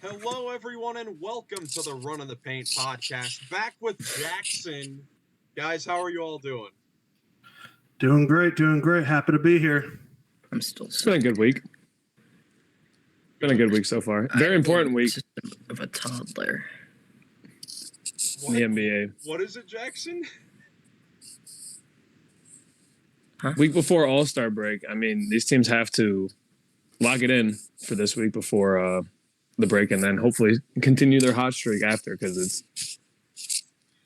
Hello, everyone, and welcome to the Run in the Paint podcast. Back with Jackson. Guys, how are you all doing? Doing great. Happy to be here. I'm still. It's been a good week. Been a good week so far. Very important week Of a toddler. in the NBA. What is it, Jackson? Huh? Week before All-Star break. I mean, these teams have to lock it in for this week before the break, and then hopefully continue their hot streak after, because it's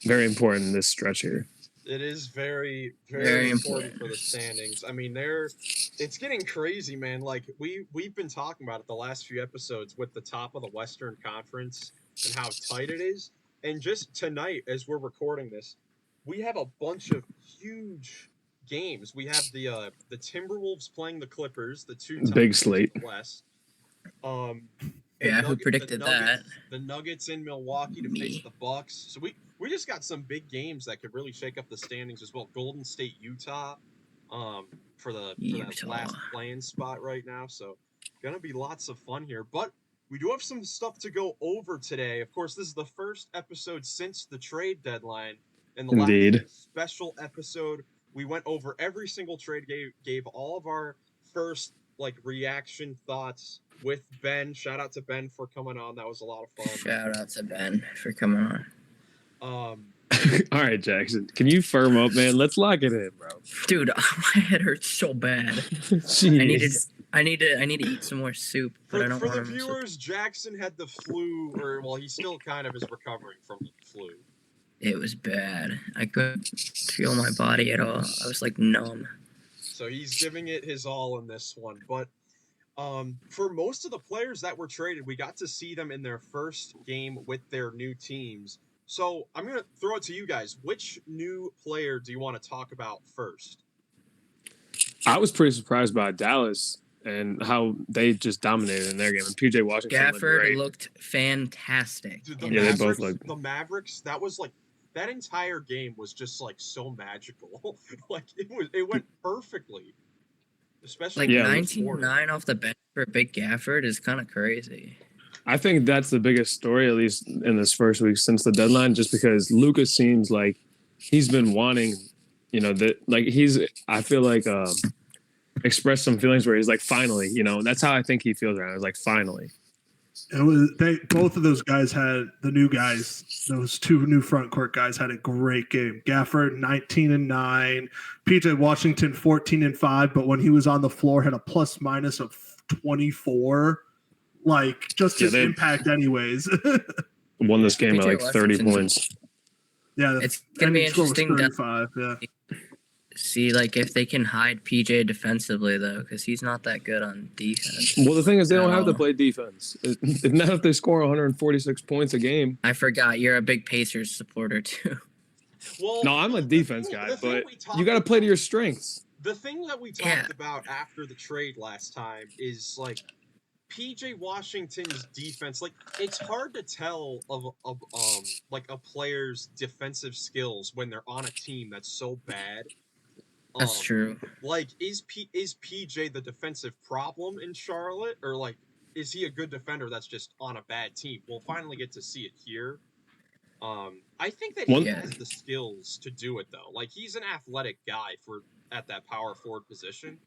very important in this stretch here. It is very, very important for the standings. I mean, it's getting crazy, man. Like we've been talking about it the last few episodes with the top of the Western Conference and how tight it is. And just tonight, as we're recording this, we have a bunch of huge games. We have the Timberwolves playing the Clippers, the two big slate in the West. Who predicted that? The Nuggets in Milwaukee to face the Bucks. So we just got some big games that could really shake up the standings as well. Golden State, Utah, for that last play-in spot right now. So gonna be lots of fun here. But we do have some stuff to go over today. Of course, this is the first episode since the trade deadline. And the last special episode, we went over every single trade, gave all of our first reaction thoughts with Ben. Shout out to Ben for coming on. That was a lot of fun. Shout out to Ben for coming on. All right, Jackson, can you firm up, man? Let's lock it in, bro. Dude, my head hurts so bad. Jeez. I need to eat some more soup. For the viewers, Jackson had the flu, he still kind of is recovering from the flu. It was bad. I couldn't feel my body at all. I was numb. So he's giving it his all in this one. But for most of the players that were traded, we got to see them in their first game with their new teams. So I'm going to throw it to you guys. Which new player do you want to talk about first? I was pretty surprised by Dallas and how they just dominated in their game. And PJ Washington Gafford looked fantastic. Dude, they both looked. The Mavericks, that was that entire game was just so magical. It went perfectly. Especially 19-9 off the bench for Big Gafford is kind of crazy. I think that's the biggest story, at least in this first week since the deadline, just because Luka seems like he's been wanting, I feel like expressed some feelings where he's finally, that's how I think he feels right now. It's finally. It was both of those guys had the new guys. Those two new front court guys had a great game. Gafford 19-9, PJ Washington 14-5, but when he was on the floor had a plus minus of 24. Just his impact, anyways. Won this game at 30 points. Yeah, it's gonna be interesting. 35, yeah. See, if they can hide PJ defensively though, because he's not that good on defense. Well, the thing is, they don't have to play defense. Not if they score 146 points a game. I forgot you're a big Pacers supporter too. Well, no, I'm a defense guy, but you got to play to your strengths. The thing that we talked about after the trade last time is PJ Washington's defense. It's hard to tell of a player's defensive skills when they're on a team that's so bad. That's true. Is PJ the defensive problem in Charlotte, or is he a good defender that's just on a bad team? We'll finally get to see it here. I think that he has the skills to do it though. He's an athletic guy at that power forward position.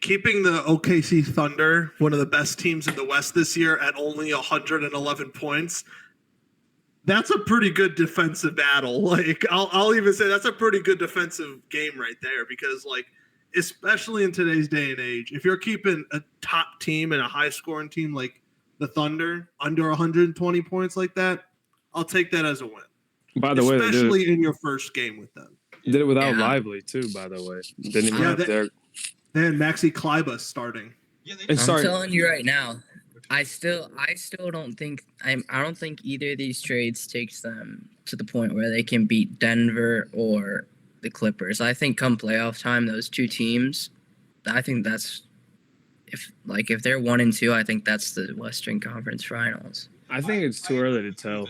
Keeping the OKC Thunder, one of the best teams in the West this year, at only 111 points. That's a pretty good defensive battle. I'll even say that's a pretty good defensive game right there, because especially in today's day and age, if you're keeping a top team and a high scoring team like the Thunder under 120 points like that, I'll take that as a win. By the way, especially in your first game with them. Did it without Lively too, by the way. Didn't even have their. They had Maxi Kleber starting. Yeah, I'm telling you right now, I still don't think I don't think either of these trades takes them to the point where they can beat Denver or the Clippers. I think come playoff time, those two teams, I think that's if they're 1 and 2, I think that's the Western Conference Finals. I think it's too early to tell.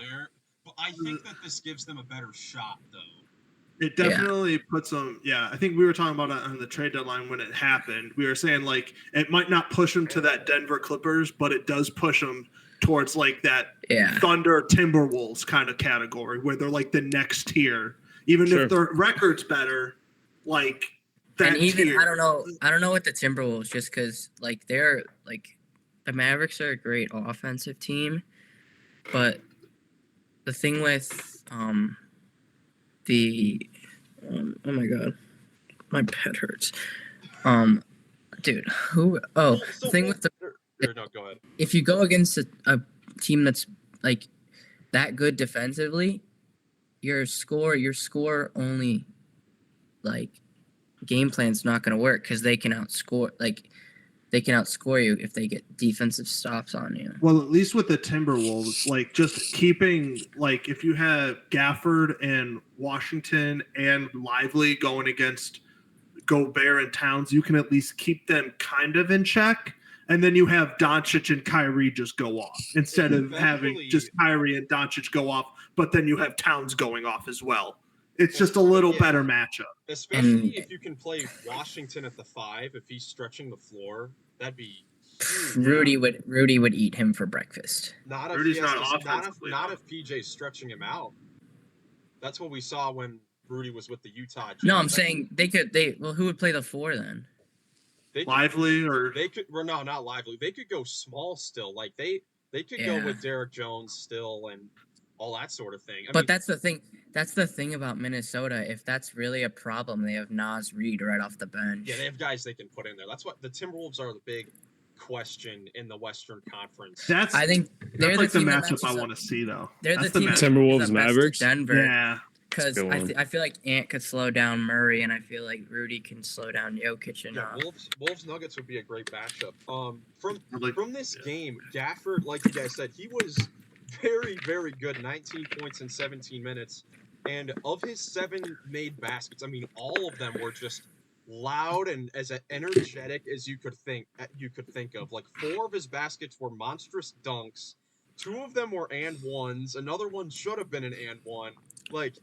But I think that this gives them a better shot, though. It definitely puts them. Yeah, I think we were talking about it on the trade deadline when it happened. We were saying like it might not push them to that Denver Clippers, but it does push them towards like that Thunder Timberwolves kind of category where they're like the next tier. Even if their record's better, like that. And even tier. I don't know with the Timberwolves, just because like they're like the Mavericks are a great offensive team, but the thing with oh my god, my head hurts. Dude, the thing with the no, go ahead. If you go against a team that's like that good defensively, your score only like game plan's not going to work because they can outscore you if they get defensive stops on you. Well, at least with the Timberwolves, like just keeping like if you have Gafford and Washington and Lively going against Gobert and Towns, you can at least keep them kind of in check. And then you have Doncic and Kyrie just go off instead of having just Kyrie and Doncic go off, but then you have Towns going off as well. It's just a little better matchup. Especially if you can play Washington at the 5, if he's stretching the floor, that'd be huge. Rudy would eat him for breakfast. Not if PJ's stretching him out. That's what we saw when Rudy was with the Utah Jazz. No, I'm saying who would play the 4 then? Lively not Lively. They could go small still. Like they could go with Derek Jones still and all that sort of thing. I mean, that's the thing. That's the thing about Minnesota. If that's really a problem, they have Naz Reid right off the bench. Yeah, they have guys they can put in there. That's what the Timberwolves are the big question in the Western Conference. I think they're like the matchup I want to see though. They're the team Timberwolves Mavericks. Denver. Yeah. Because I feel like Ant could slow down Murray, and I feel like Rudy can slow down Jokic. And Wolves Nuggets would be a great matchup. From this game, Gafford, like you guys said, he was very, very good. 19 points in 17 minutes, and of his 7 made baskets, I mean, all of them were just loud and as energetic as you could think of. Like 4 of his baskets were monstrous dunks. 2 of them were and ones. Another one should have been an and one. Like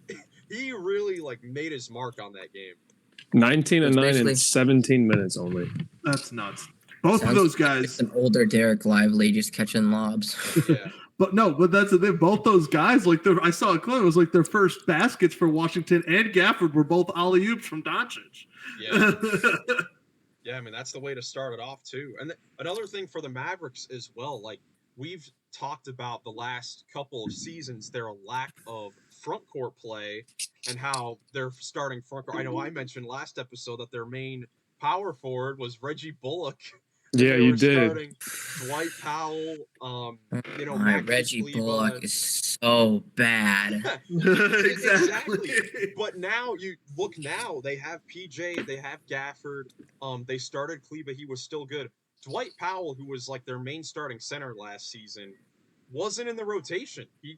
he really like made his mark on that game. 19 and 9 in 17 minutes only. That's nuts. Both of those guys. Like an older Derek Lively just catching lobs. Yeah. But that's the thing. Both those guys, like I saw a clip. It was like their first baskets for Washington and Gafford were both alley-oops from Doncic. Yeah. Yeah, I mean that's the way to start it off too. And another thing for the Mavericks as well, like we've talked about the last couple of seasons, their lack of front court play and how they're starting front court. I know I mentioned last episode that their main power forward was Reggie Bullock. Yeah, you did. Starting Dwight Powell, Reggie Bullock is so bad. Exactly. But now you look they have PJ, they have Gafford. They started Kleba, he was still good. Dwight Powell, who was like their main starting center last season, wasn't in the rotation. He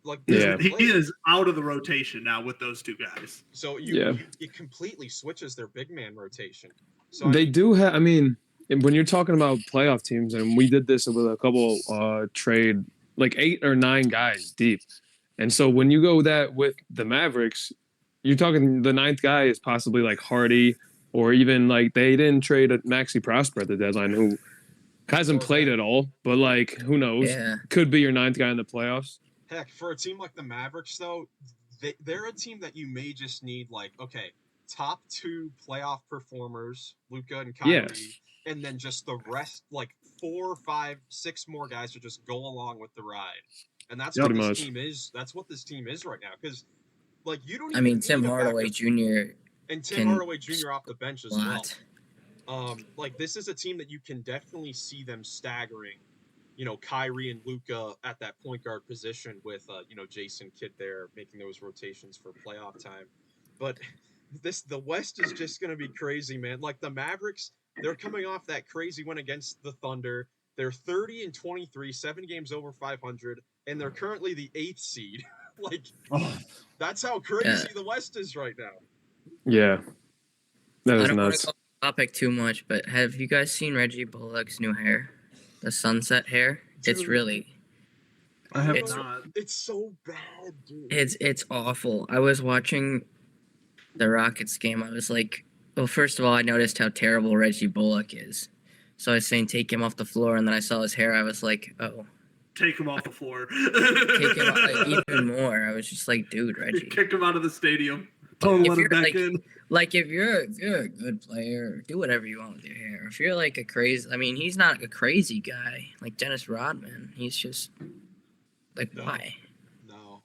is out of the rotation now with those 2 guys. So it completely switches their big man rotation. So they do have. I mean, when you're talking about playoff teams, and we did this with a couple trade, like 8 or 9 guys deep, and so when you go that with the Mavericks, you're talking the 9th guy is possibly like Hardy, or even like they didn't trade Maxi Prosper at the deadline, who hasn't played at all, but like who knows? Yeah. Could be your 9th guy in the playoffs. Heck, for a team like the Mavericks, though, they're a team that you may just need like top 2 playoff performers, Luka and Kyrie, and then just the rest, like 4, 5, 6 more guys to just go along with the ride. And that's what this team is. That's what this team is right now. Because like you don't. I mean, Tim Hardaway Jr. and Tim Hardaway Jr. off the bench as well. Like this is a team that you can definitely see them staggering, Kyrie and Luka at that point guard position with, Jason Kidd there making those rotations for playoff time. But the West is just going to be crazy, man. Like the Mavericks, they're coming off that crazy win against the Thunder. They're 30-23, 7 games over 500, and they're currently the 8th seed. That's how crazy the West is right now. Yeah. That is I don't want nuts. to go off topic too much, but have you guys seen Reggie Bullock's new hair? The sunset hair? Dude, it's really... I have not. It's so bad, dude. It's awful. I was watching the Rockets game, I was like, well, first of all, I noticed how terrible Reggie Bullock is. So I was saying take him off the floor, and then I saw his hair. I was like, oh. Take him off the floor. Take him out, like, even more. I was just like, dude, Reggie. Kick him out of the stadium. Don't let him back like, in. Like, if you're a good player, do whatever you want with your hair. If you're like a crazy, I mean, he's not a crazy guy like Dennis Rodman. He's just like, why? No,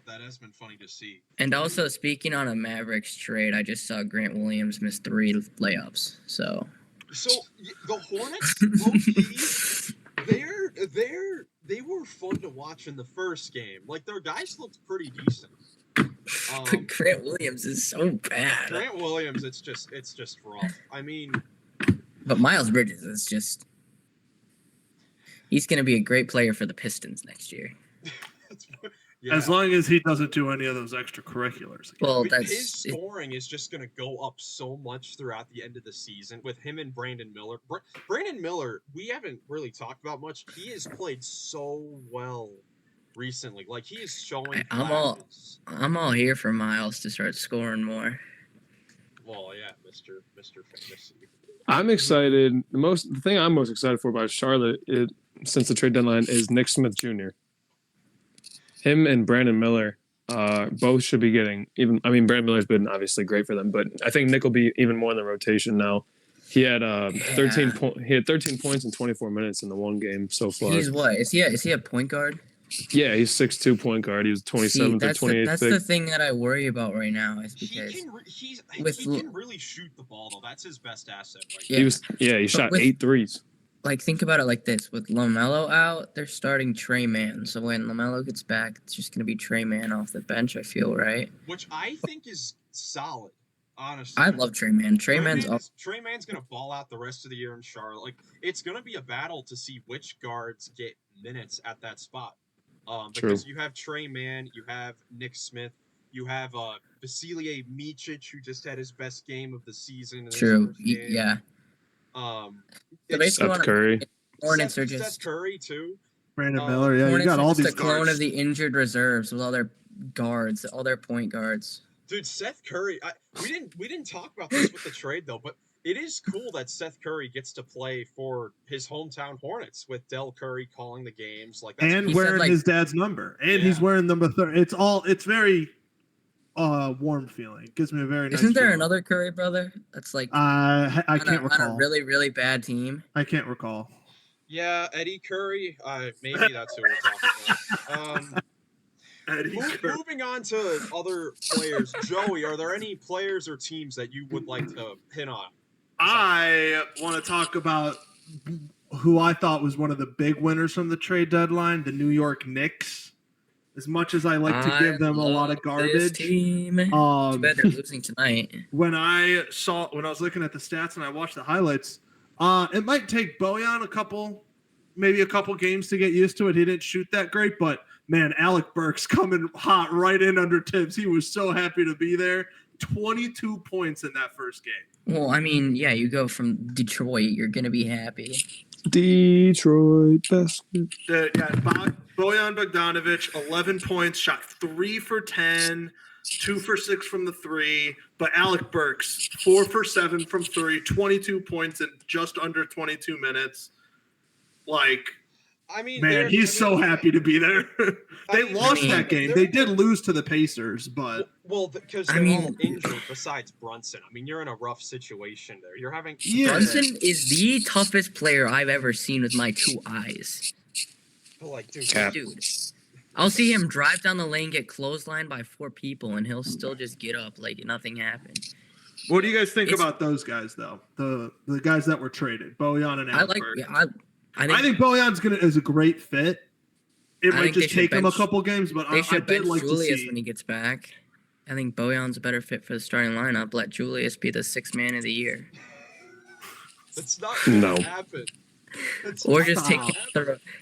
that has been funny to see. And also, speaking on a Mavericks trade, I just saw Grant Williams miss 3 layups. So the Hornets, they were fun to watch in the first game. Like, their guys looked pretty decent. But Grant Williams is so bad. Grant Williams, it's just rough. I mean, but Miles Bridges is just, he's going to be a great player for the Pistons next year. yeah. As long as he doesn't do any of those extracurriculars. Well, his scoring is just going to go up so much throughout the end of the season with him and Brandon Miller. Brandon Miller, we haven't really talked about much. He has played so well recently. Like, he is showing I'm all here for Miles to start scoring more. Well, yeah, Mr. Fantasy. I'm excited. The thing I'm most excited for about Charlotte since the trade deadline is Nick Smith Jr. Him and Brandon Miller both should be getting Brandon Miller's been obviously great for them, but I think Nick will be even more in the rotation now. He had 13 points in 24 minutes in the one game so far. He's what? Is he a point guard? Yeah, he's 6'2" point guard. He was 27th or 28th. That's the thing that I worry about right now is because he can really shoot the ball though. That's his best asset right yeah. He shot 8 threes. Like, think about it like this. With LaMelo out, they're starting Trey Mann. So when LaMelo gets back, it's just going to be Trey Mann off the bench, I feel, right? Which I think is solid, honestly. I love Trey Mann. Trey Mann's going to ball out the rest of the year in Charlotte. Like, it's going to be a battle to see which guards get minutes at that spot. Because you have Trey Mann, you have Nick Smith, you have Vasilije Micic, who just had his best game of the season. True, yeah. Seth Curry. Hornets are just Seth Curry too. Brandon Miller, yeah, Hornets you got all these a clone of the injured reserves with all their guards, all their point guards. Dude, Seth Curry. We didn't talk about this with the trade though, but it is cool that Seth Curry gets to play for his hometown Hornets with Del Curry calling the games, like that's and wearing his dad's number, and he's wearing number 30. It's very warm feeling. It gives me a very nice Isn't there feeling. another Curry brother that's like I can't recall. on a really, really bad team? I can't recall. Yeah, Eddie Curry. Maybe that's who we're talking about. Moving on to other players, Joey, are there any players or teams that you would like to hit on? I want to talk about who I thought was one of the big winners from the trade deadline, the New York Knicks. As much as I like to give them a lot of garbage, team. Too bad they're losing tonight. When I was looking at the stats and I watched the highlights, it might take Bojan maybe a couple games to get used to it. He didn't shoot that great, but man, Alec Burks coming hot right in under Tibbs. He was so happy to be there. 22 points in that first game. Well, I mean, yeah, you go from Detroit, you're going to be happy. Detroit basket. Bojan Bogdanovic, 11 points, shot 3 for 10, 2 for 6 from the 3. But Alec Burks, 4 for 7 from 3, 22 points in just under 22 minutes. Like, I mean, man, he's so happy to be there. They lost that game. They did lose to the Pacers, but because they're all injured besides Brunson. I mean, you're in a rough situation there. You're having Brunson is the toughest player I've ever seen with my 2 eyes. Like, dude, I'll see him drive down the lane, get clotheslined by 4 people, and he'll still just get up like nothing happened. What do you guys think about those guys, though? The guys that were traded, Bojan and Alec Burks. I think Bojan's is a great fit. It might just take him a couple games, but I did like Julius to see when he gets back. I think Bojan's a better fit for the starting lineup. Let Julius be the 6th man of the year. It's not going to happen. Or just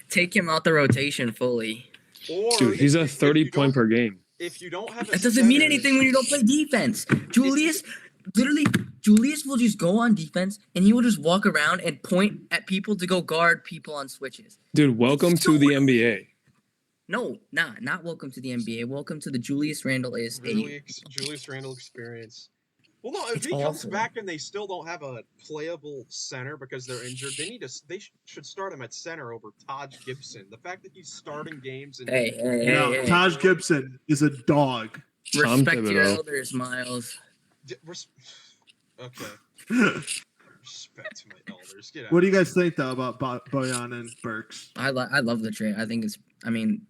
take him out the rotation fully. Dude, he's a 30-point per game. If you don't have that doesn't mean anything when you don't play defense. Julius will just go on defense and he will just walk around and point at people to go guard people on switches. Dude, welcome to the NBA. not welcome to the NBA. Welcome to the Julius Randle is Really, Julius Randle experience. Well, no, if It's he comes awful. back and they still don't have a playable center because they're injured, they should start him at center over Taj Gibson. The fact that he's starting games and Hey. Taj Gibson is a dog. Respect your Thibodeau. elders, Miles. Okay. Respect to my elders. Get out. What do you guys think though about Bojan and Burks? I love the trade. I think it's. I mean,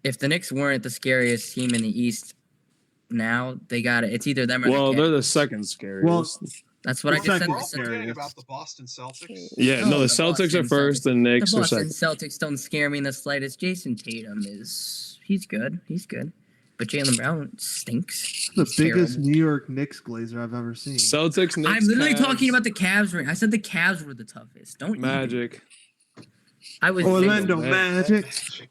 if the Knicks weren't the scariest team in the East, now they got it. It's either them or Well, the they're Cavs. the second scariest. Well, That's what I just said. We're Second also scariest. forgetting about the Boston Celtics. Yeah, no, the Celtics Boston are first, Celtics. and Knicks The are Boston second. Celtics don't scare me in the slightest. Jason Tatum he's good. But Jaylen Brown stinks. The He's biggest terrible. New York Knicks glazer I've ever seen. Celtics, Knicks, I'm literally Cavs, talking about the Cavs right. I said the Cavs were the toughest. Don't Magic. I was Orlando thinking- Magic.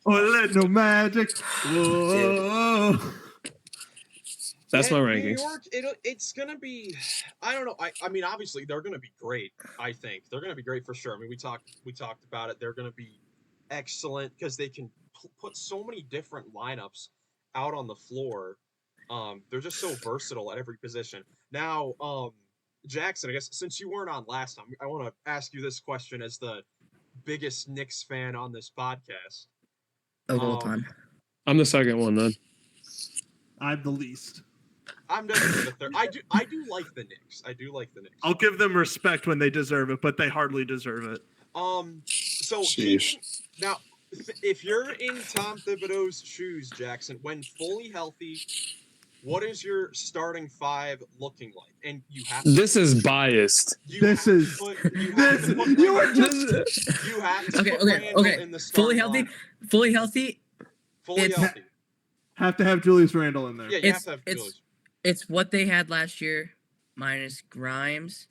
Orlando Magic. Whoa. That's my New rankings. York, it's gonna be. I don't know. I mean, obviously they're gonna be great. I think they're gonna be great for sure. I mean, we talked about it. They're gonna be excellent because they can put so many different lineups out on the floor. They're just so versatile at every position. Now, Jackson, I guess since you weren't on last time, I want to ask you this question as the biggest Knicks fan on this podcast. of all time. I'm the second one then. I'm the least. I'm definitely the third. I do like the Knicks. I'll give them respect when they deserve it, but they hardly deserve it. So Sheesh. now, if you're in Tom Thibodeau's shoes, Jackson, when fully healthy, what is your starting five looking like? And you have to, This is biased. you have to put Okay. in the starting Fully healthy. lineup. Fully healthy. Fully It's- healthy. Have to have Julius Randle in there. Yeah, you have to have it's- Julius. It's what they had last year, minus Grimes,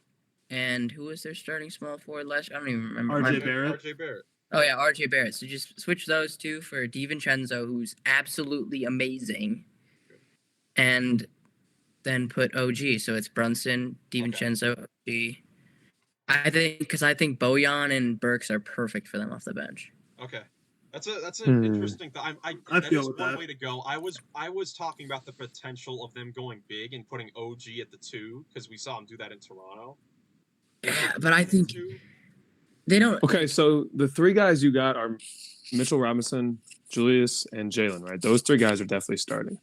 and who was their starting small forward last year? I don't even remember. RJ Barrett. RJ Barrett. Oh yeah, RJ Barrett. So just switch those two for DiVincenzo, who's absolutely amazing, and then put OG. So it's Brunson, DiVincenzo, OG. I think Bojan and Burks are perfect for them off the bench. Okay. That's an interesting thought. I that feel is with one that. way to go. I was talking about the potential of them going big and putting OG at the 2 because we saw him do that in Toronto. Yeah, but I think they don't. Okay, so the three guys you got are Mitchell Robinson, Julius, and Jalen, right? Those three guys are definitely starting.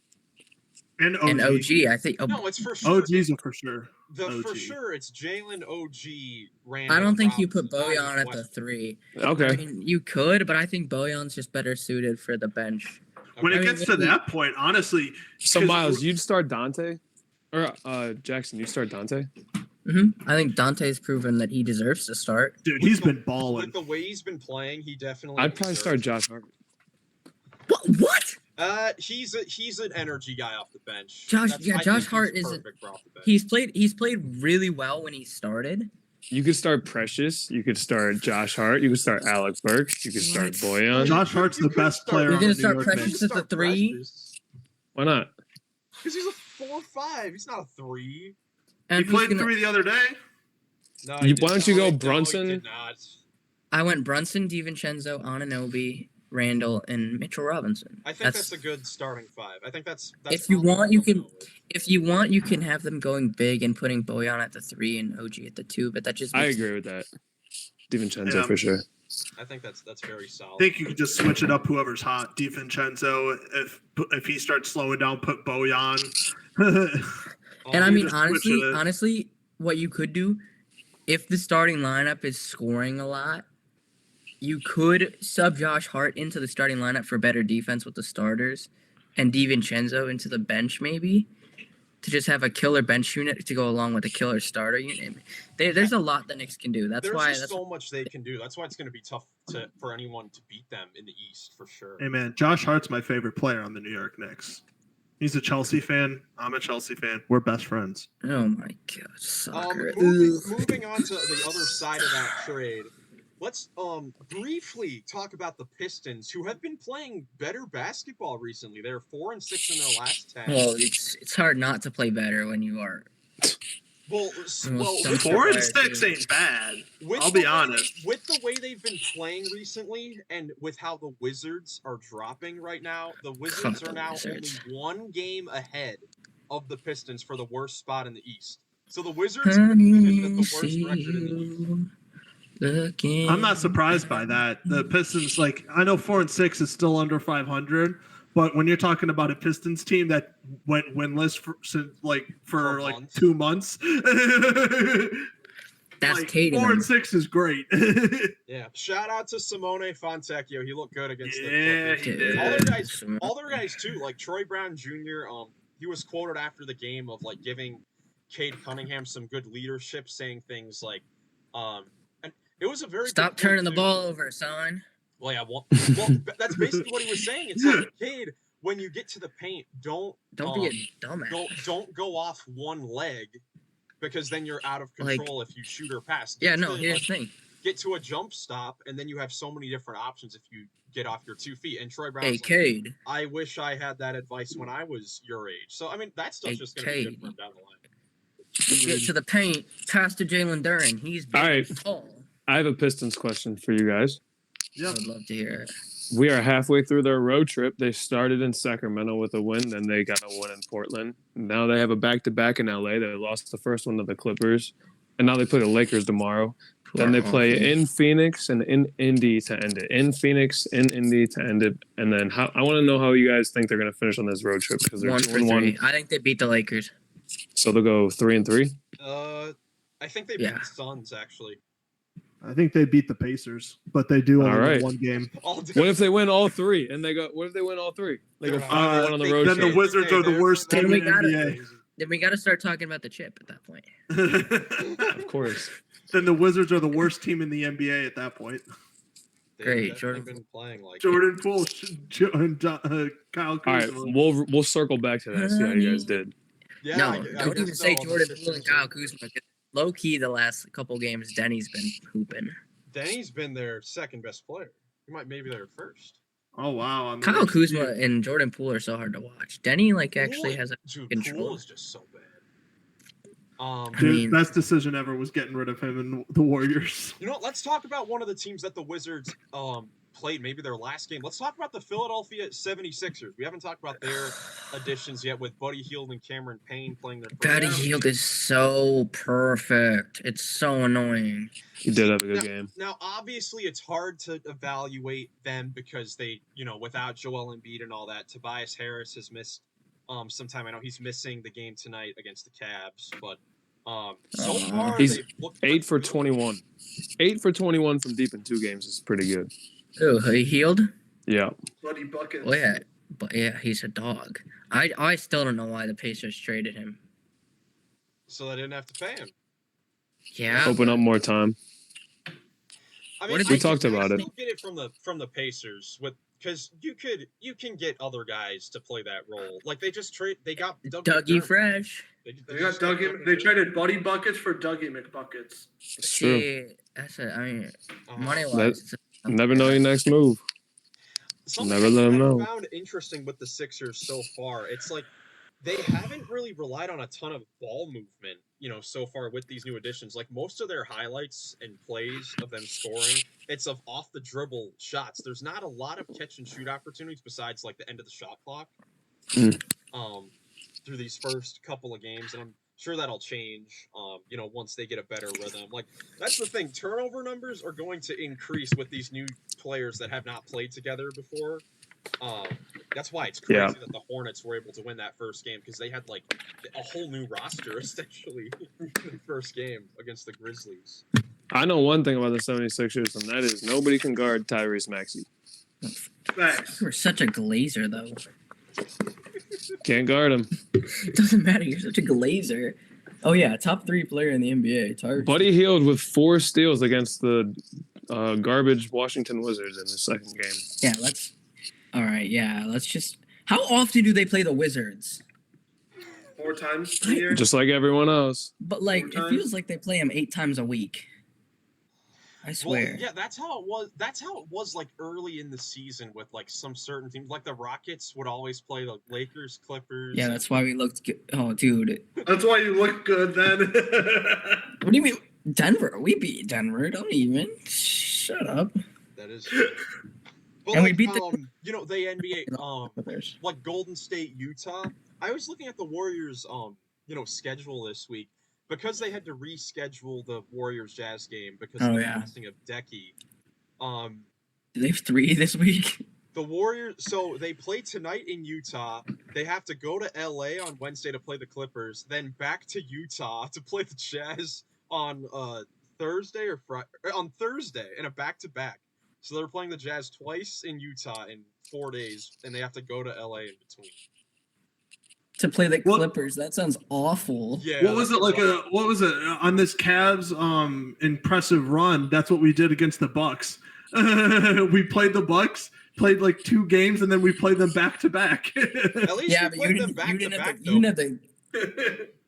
And OG. And OG, I think. No, it's for sure. OG's a for sure. For OG. sure, it's Jalen, OG, Randall. I don't think you put Robinson, Bojan at the West. 3. Okay. I mean, you could, but I think Bojan's just better suited for the bench. When I it mean, gets to maybe- that point, honestly, So 'cause Miles, you'd start Dante, or Jackson, you start Dante. I think Dante's proven that he deserves to start. dude, he's been balling. With the way he's been playing, he definitely. I'd probably start deserves Josh Hart. What? it. He's an energy guy off the bench. Josh I think Hart he's isn't- perfect for off the bench. He's played really well when he started. You could start Precious. You could start Josh Hart. You could start Alex Burks. You could start Boyan. Josh Hart's You the could best start- player You're on gonna the New start York Precious Knicks. at the 3? Why not? Because he's a 4-5. He's not a 3. He And played 3 the other day. No, Why he did don't you not. go No, he Brunson? did not. I went Brunson, DiVincenzo, Anunoby, Randall, and Mitchell Robinson. I think that's a good starting 5. I think that's If you probably want, what you I'll can- go with. If you want, you can have them going big and putting Bojan at the 3 and OG at the 2, but that just I makes- agree with that. DiVincenzo Yeah. for sure. I think that's very solid. I think you could just switch it up. Whoever's hot, DiVincenzo. If he starts slowing down, put Bojan. And I you mean, just switch it. honestly, what you could do, if the starting lineup is scoring a lot, you could sub Josh Hart into the starting lineup for better defense with the starters, and DiVincenzo into the bench maybe, to just have a killer bench unit to go along with a killer starter unit. There's a lot the Knicks can do. That's There's why. just That's so much they can do. That's why it's going to be tough for anyone to beat them in the East for sure. Hey man, Josh Hart's my favorite player on the New York Knicks. He's a Chelsea fan. I'm a Chelsea fan. We're best friends. oh my god, soccer. Moving on to the other side of that trade, let's briefly talk about the Pistons, who have been playing better basketball recently. They're 4-6 in their last 10. Well, it's hard not to play better when you are Well, Some 4-6 ain't bad. I'll be honest. With the way they've been playing recently, and with how the Wizards are dropping right now, the Wizards are now only one game ahead of the Pistons for the worst spot in the East. So the Wizards are finished at the worst record in the East. I'm not surprised by that. The Pistons, like, I know 4-6 is still under 500, but when you're talking about a Pistons team that went winless for 2 months, that's like, Tatum. 4-6 is great. Yeah, shout out to Simone Fontecchio. He looked good against the Clippers. He did. All their guys too, like Troy Brown Jr. He was quoted after the game of like giving Cade Cunningham some good leadership, saying things like, and it was a very stop turning the ball over, son. Well, yeah, well, that's basically what he was saying. It's like, Cade, when you get to the paint, don't be a dumbass. Don't go off one leg, because then you're out of control if you shoot or pass. Here's the thing. Get to a jump stop, and then you have so many different options if you get off your 2 feet. And Troy Brown's hey, like, Cade. I wish I had that advice when I was your age. So, I mean, that stuff's just going to be good for him down the line. You get to the paint, pass to Jalen Duren. He's big and tall. I have a Pistons question for you guys. Yeah. I would love to hear it. We are halfway through their road trip. They started in Sacramento with a win, then they got a win in Portland. Now they have a back-to-back in LA. They lost the first one to the Clippers, and now they play the Lakers tomorrow. Then they play in Phoenix and in Indy to end it. In Phoenix, in Indy to end it. And then I want to know how you guys think they're going to finish on this road trip, because they're 2-1. I think they beat the Lakers. So they'll go 3-3? I think they beat the Suns, actually. I think they beat the Pacers, but they do only win one game. What if they win all three? And they go. What if they win all three? They go 5-1 on the road. Then the Wizards are the worst team in the NBA. Then we got to start talking about the chip at that point. Of course. Then the Wizards are the worst team in the NBA at that point. Great, Jordan been playing like Jordan Poole, and Kyle Kuzma. All right, we'll circle back to that. See how you guys did. Yeah, no, don't even say Jordan Poole and Kyle Kuzma. Low key, the last couple games, Denny's been hooping. Denny's been their second best player. He might maybe their first. Oh wow! Kyle Kuzma and Jordan Poole are so hard to watch. Denny actually has control. Poole is just so bad. Dude, best decision ever was getting rid of him and the Warriors. You know, let's talk about one of the teams that the Wizards played, maybe their last game. Let's talk about the Philadelphia 76ers. We haven't talked about their additions yet, with Buddy Hield and Cameron Payne playing their first Buddy Hield is so perfect. It's so annoying. He did have a good game. Now, obviously, it's hard to evaluate them because they, without Joel Embiid and all that, Tobias Harris has missed some time. I know he's missing the game tonight against the Cavs, but so far he's 8 for 21. 8 for 21 from deep in 2 games is pretty good. Oh, he Healed? Yeah. Bloody buckets. Well, yeah, but yeah, he's a dog. I still don't know why the Pacers traded him. So they didn't have to pay him. Yeah. Open up more time. I mean, we talked about it. I get it from the Pacers because you can get other guys to play that role. Like they got Dougie Fresh. They got Dougie. They traded Buddy Buckets for Dougie McBuckets. It's true. Yeah, that's it. I mean, money wise. Never know your next move. Never let them know. What I found interesting with the Sixers so far, it's like they haven't really relied on a ton of ball movement, so far with these new additions. Like most of their highlights and plays of them scoring, it's of off the dribble shots. There's not a lot of catch and shoot opportunities besides like the end of the shot clock. Through these first couple of games, and I'm sure that'll change, once they get a better rhythm. Like, that's the thing. Turnover numbers are going to increase with these new players that have not played together before. That's why it's crazy that the Hornets were able to win that first game, because they had, like, a whole new roster, essentially, in the first game against the Grizzlies. I know one thing about the 76ers, and that is nobody can guard Tyrese Maxey. Facts. You're such a glazer, though. Can't guard him. It doesn't matter. You're such a glazer. Oh, yeah. Top 3 player in the NBA. Tyrese. Buddy Hield with 4 steals against the garbage Washington Wizards in the second game. Yeah, all right, yeah. Let's just... How often do they play the Wizards? 4 times a year. Just like everyone else. But, it feels like they play them 8 times a week. I swear. Well, yeah, that's how it was. That's how it was like early in the season with like some certain teams. Like the Rockets would always play the Lakers, Clippers. Yeah, that's why we looked good. Oh, dude. That's why you look good then. What do you mean? Denver? We beat Denver. Don't even. Shut up. That is true. But And we like, beat the the NBA, Clippers. like Golden State, Utah. I was looking at the Warriors, schedule this week because they had to reschedule the Warriors Jazz game because of the passing of Decky. Do they have 3 this week? The Warriors, so they play tonight in Utah. They have to go to LA on Wednesday to play the Clippers, then back to Utah to play the Jazz on Thursday or Friday. On Thursday in a back-to-back. So they're playing the Jazz twice in Utah in 4 days, and they have to go to LA in between. To play the Clippers, that sounds awful. Yeah. What was it like? What was it on this Cavs impressive run? That's what we did against the Bucks. We played the Bucks, played like 2 games, and then we played them back to back. At least we played them back to back.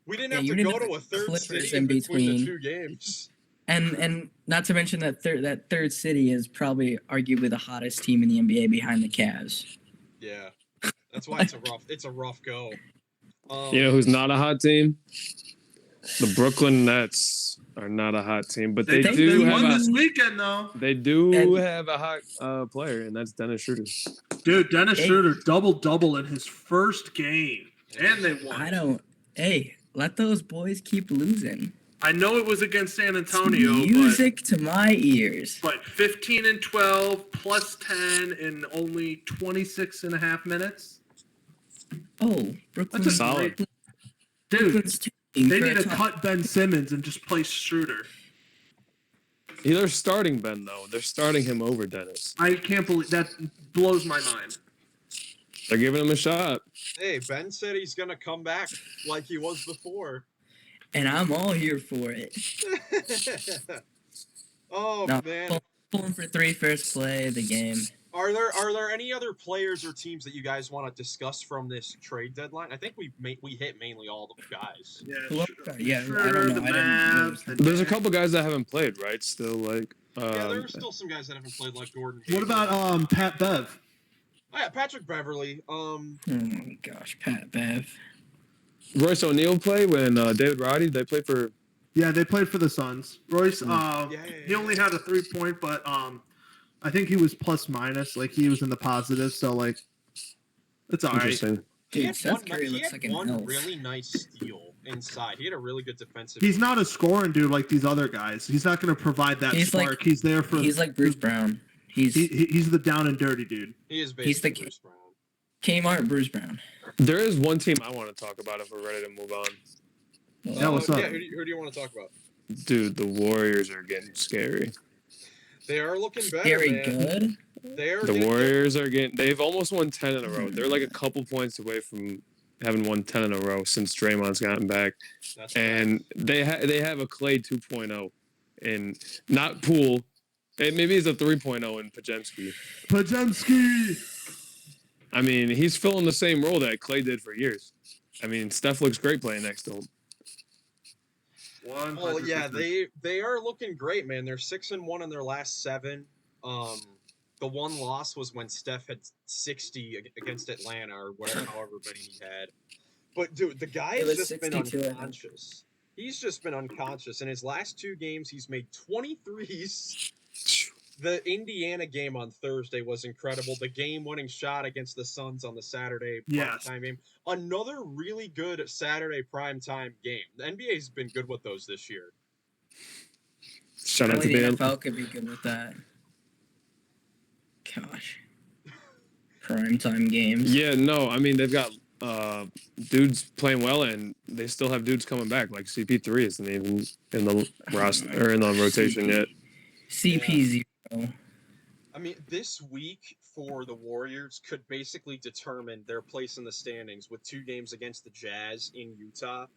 We didn't have to go to a third city in between the 2 games. And not to mention that third city is probably arguably the hottest team in the NBA behind the Cavs. Yeah, that's why it's a rough go. You know who's not a hot team? The Brooklyn Nets are not a hot team, but they do have this weekend though. They do have a hot player, and that's Dennis Schroeder. Dude, Dennis Schroeder double in his first game, and they won. Let those boys keep losing. I know it was against San Antonio. Music to my ears. But 15 and 12 plus 10 in only 26 and a half minutes. Oh, Brooklyn. That's solid. Dude, they need to cut Ben Simmons and just play Schroeder. They're starting Ben, though. They're starting him over Dennis. I can't believe that. Blows my mind. They're giving him a shot. Hey, Ben said he's going to come back like he was before. And I'm all here for it. Man. Pulling for 3 first play of the game. Are there any other players or teams that you guys want to discuss from this trade deadline? I think we hit mainly all the guys. Yeah, I don't know. There's a couple guys that haven't played, right? Still, like... yeah, there's still some guys that haven't played, like Gordon. What about Pat Bev? Oh, yeah, Patrick Beverly. Oh, my gosh, Pat Bev. Royce O'Neal played when David Roddy, they played for... Yeah, they played for the Suns. Royce, he only had a 3-point, but I think he was plus minus. Like, he was in the positive, so, like, it's all right. Dude, Seth Curry looks like an elf. Really nice steal inside. He had a really good defensive... He's not a scoring dude like these other guys. He's not going to provide that spark. He's there for... He's like Bruce Brown. He's the down and dirty dude. He is basically Bruce Brown. Kmart Bruce Brown. There is one team I want to talk about if we're ready to move on. Yeah, what's up? Yeah, who do you want to talk about? Dude, the Warriors are getting scary. They are looking better, Very good. The Warriors are getting... They've almost won 10 in a row. They're like a couple points away from having won 10 in a row since Draymond's gotten back. And they have a Clay 2.0 and not Poole. Maybe he's a 3.0 in Pajemski. I mean, he's filling the same role that Clay did for years. I mean, Steph looks great playing next to him. Well, yeah, they are looking great, man. They're 6-1 in their last 7. The one loss was when Steph had 60 against Atlanta or whatever, however many he had. But dude, the guy has just been unconscious. He's just been unconscious. In his last 2 games, he's made 23s. The Indiana game on Thursday was incredible. The game-winning shot against the Suns on the Saturday primetime game. Another really good Saturday primetime game. The NBA's been good with those this year. Shout out to the Dan. NFL could be good with that. Gosh. Primetime games. Yeah, no, I mean, they've got dudes playing well, and they still have dudes coming back. Like CP3 isn't even in the roster or in the rotation yet. CP0. I mean, this week for the Warriors could basically determine their place in the standings with 2 games against the Jazz in Utah.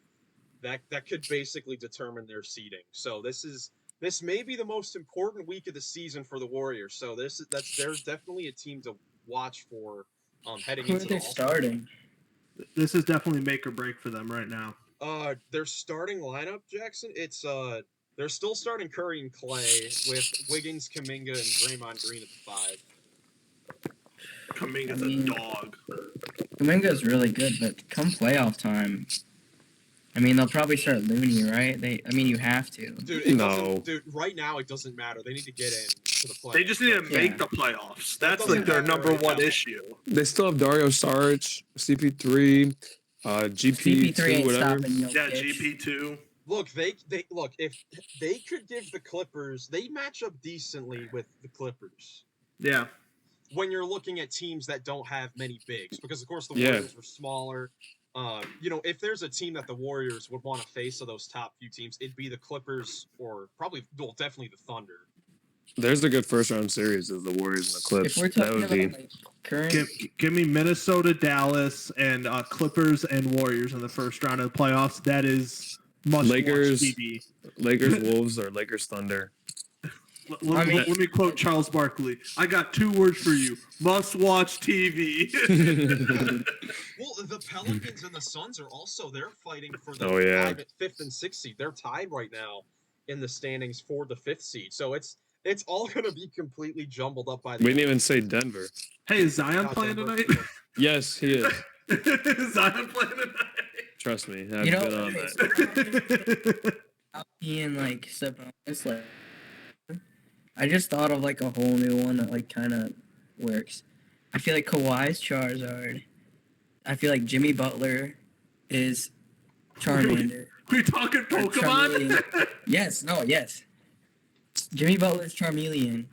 That could basically determine their seeding. So this may be the most important week of the season for the Warriors. So there's definitely a team to watch for heading into the All-Star. Starting? This is definitely make or break for them right now. Their starting lineup, Jackson, it's They're still starting Curry and Clay with Wiggins, Kuminga, and Draymond Green at the 5. Kuminga's I mean, a dog. Kuminga's really good, but come playoff time, I mean, they'll probably start Looney, right? You have to. Dude, it No. doesn't. Dude, right now it doesn't matter. They need to get in to the playoffs. They just need to make Yeah. the playoffs. That's doesn't like their matter number right one now. issue. They still have Dario Saric, CP3, GP2, CP3 ain't whatever. stopping Jokic. Yeah, GP2. Look, they look if they could give the Clippers, they match up decently with the Clippers. Yeah. When you're looking at teams that don't have many bigs, because of course the Yeah. Warriors are smaller. If there's a team that the Warriors would want to face of those top few teams, it'd be the Clippers or definitely the Thunder. There's a good first round series of the Warriors and the Clips. If we're That talking would about be like current, Give me Minnesota, Dallas, and Clippers and Warriors in the first round of the playoffs. That is must Lakers. watch TV. Lakers Wolves or Lakers Thunder. Let me quote Charles Barkley. I got 2 words for you. Must watch TV. Well, the Pelicans and the Suns are also they're fighting for the Oh, yeah. 5th and 6th seed. They're tied right now in the standings for the 5th seed. So it's all going to be completely jumbled up by the We didn't even say Denver. Hey, is Zion Not playing Denver. tonight? Yes, he is. Is Zion playing tonight? Trust me, I've you know, been on that. Ian like Sabonis, like I just thought of like a whole new one that like kind of works. I feel like Kawhi's Charizard. I feel like Jimmy Butler is Charmander. We talking Pokemon? Charmeleon. Yes. Jimmy Butler's Charmeleon,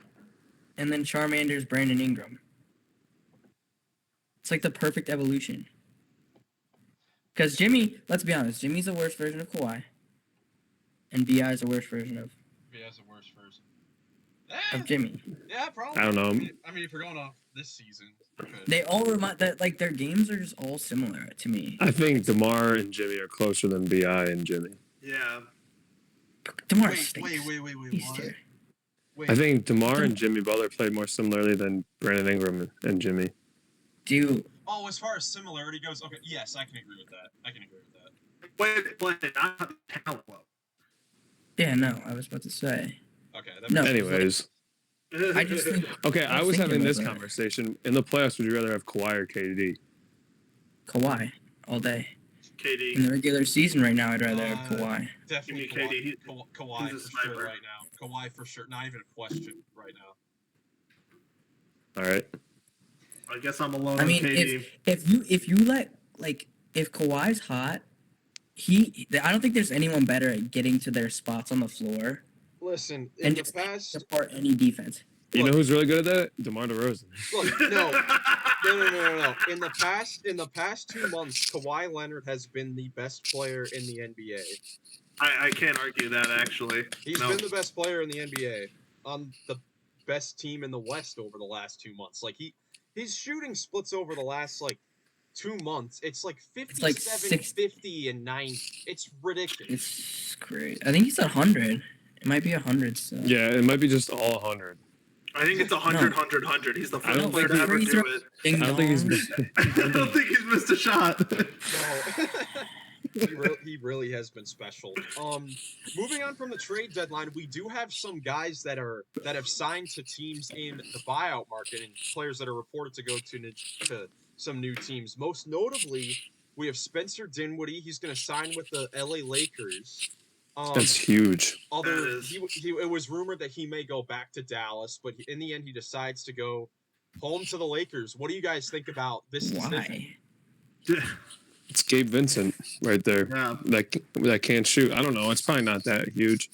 and then Charmander's Brandon Ingram. It's like the perfect evolution. Because Jimmy, let's be honest, Jimmy's the worst version of Kawhi, and Bi is the worst version of Yeah, that's the worst version. Jimmy. Yeah, probably. I don't know. I mean, if you're going off this season, okay. They all remind that like their games are just all similar to me. I think DeMar and Jimmy are closer than Bi and Jimmy. Yeah. DeMar Wait, stinks. wait, He's what? terrible. Wait, I think DeMar and Jimmy Butler played more similarly than Brandon Ingram and Jimmy. Dude, oh, as far as similarity goes, okay, yes, I can agree with that. Wait, not talent level. yeah, no, I was about to say. Okay, that No. Anyways, I just think okay, I was thinking having about this that. conversation. In the playoffs, would you rather have Kawhi or KD? Kawhi all day. KD. In the regular season right now, I'd rather have Kawhi. definitely Give me KD. Kawhi He's a for sure sniper. right now. Kawhi for sure, not even a question right now. All right. I guess I'm alone I mean, on KD. if you let like if Kawhi's hot, I don't think there's anyone better at getting to their spots on the floor Listen, in and the just past, support any defense. You know who's really good at that? DeMar DeRozan. look, no. In the past 2 months, Kawhi Leonard has been the best player in the NBA. I can't argue that, actually. He's No. been the best player in the NBA on the best team in the West over the last 2 months. Like his shooting splits over the last like 2 months. It's like 57, like 50, and 90. It's ridiculous. It's great. I think he's at 100. It might be 100 still. Yeah, it might be just all 100. I think it's 100, No. 100, 100. He's the I first don't player think to ever he's- do it. Ding I don't think he's. dongs. I don't think he's missed a shot. No. He really has been special. Moving on from the trade deadline, we do have some guys that have signed to teams in the buyout market and players that are reported to go to some new teams. Most notably, we have Spencer Dinwiddie. He's going to sign with the LA Lakers. That's huge. It was rumored that he may go back to Dallas, but in the end, he decides to go home to the Lakers. What do you guys think about this decision? Why? It's Gabe Vincent right there. Yeah. That can't shoot. I don't know. It's probably not that huge.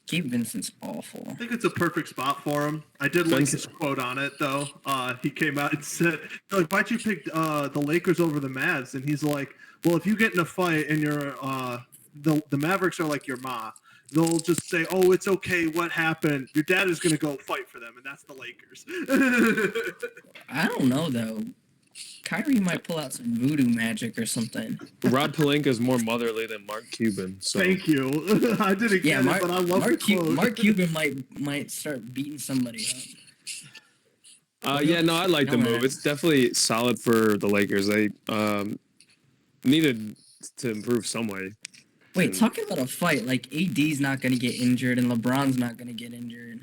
Gabe Vincent's awful. I think it's a perfect spot for him. I did like his quote on it, though. He came out and said, like, why'd you pick the Lakers over the Mavs? And he's like, well, if you get in a fight and you're the Mavericks are like your ma, they'll just say, oh, it's okay, what happened? Your dad is going to go fight for them, and that's the Lakers. I don't know, though. Kyrie might pull out some voodoo magic or something. Rob Pelinka is more motherly than Mark Cuban. So Thank you. I didn't get it, but I love the quote. Mark Cuban might start beating somebody up. yeah, no, I like the No, move. man. It's definitely solid for the Lakers. They needed to improve some way. Wait, talking about a fight, like AD's not gonna get injured and LeBron's not gonna get injured.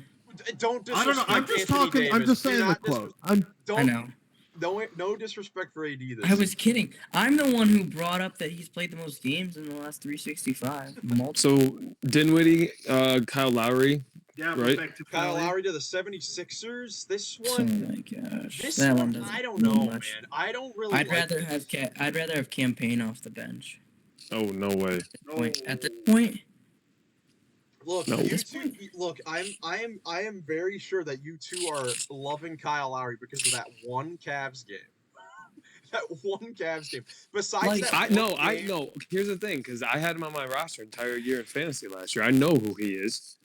Don't I don't know. disrespect I'm just Anthony talking. I'm Davis. just Do saying the not quote. I Don't know. no disrespect for AD. This I was kidding. I'm the one who brought up that he's played the most games in the last 365. So Dinwiddie, Kyle Lowry, Yeah, right? back to Kyle Philly. Lowry to the 76ers. This Oh one, my gosh, this that one, one doesn't I don't mean know, much. man. I don't really. I'd rather have campaign off the bench. Oh no way. At this point, Look, No. you two. Look, I am very sure that you two are loving Kyle Lowry because of that one Cavs game. That one Cavs game. Besides Like, that, I one know. I game- know. Here's the thing, because I had him on my roster entire year in fantasy last year. I know who he is,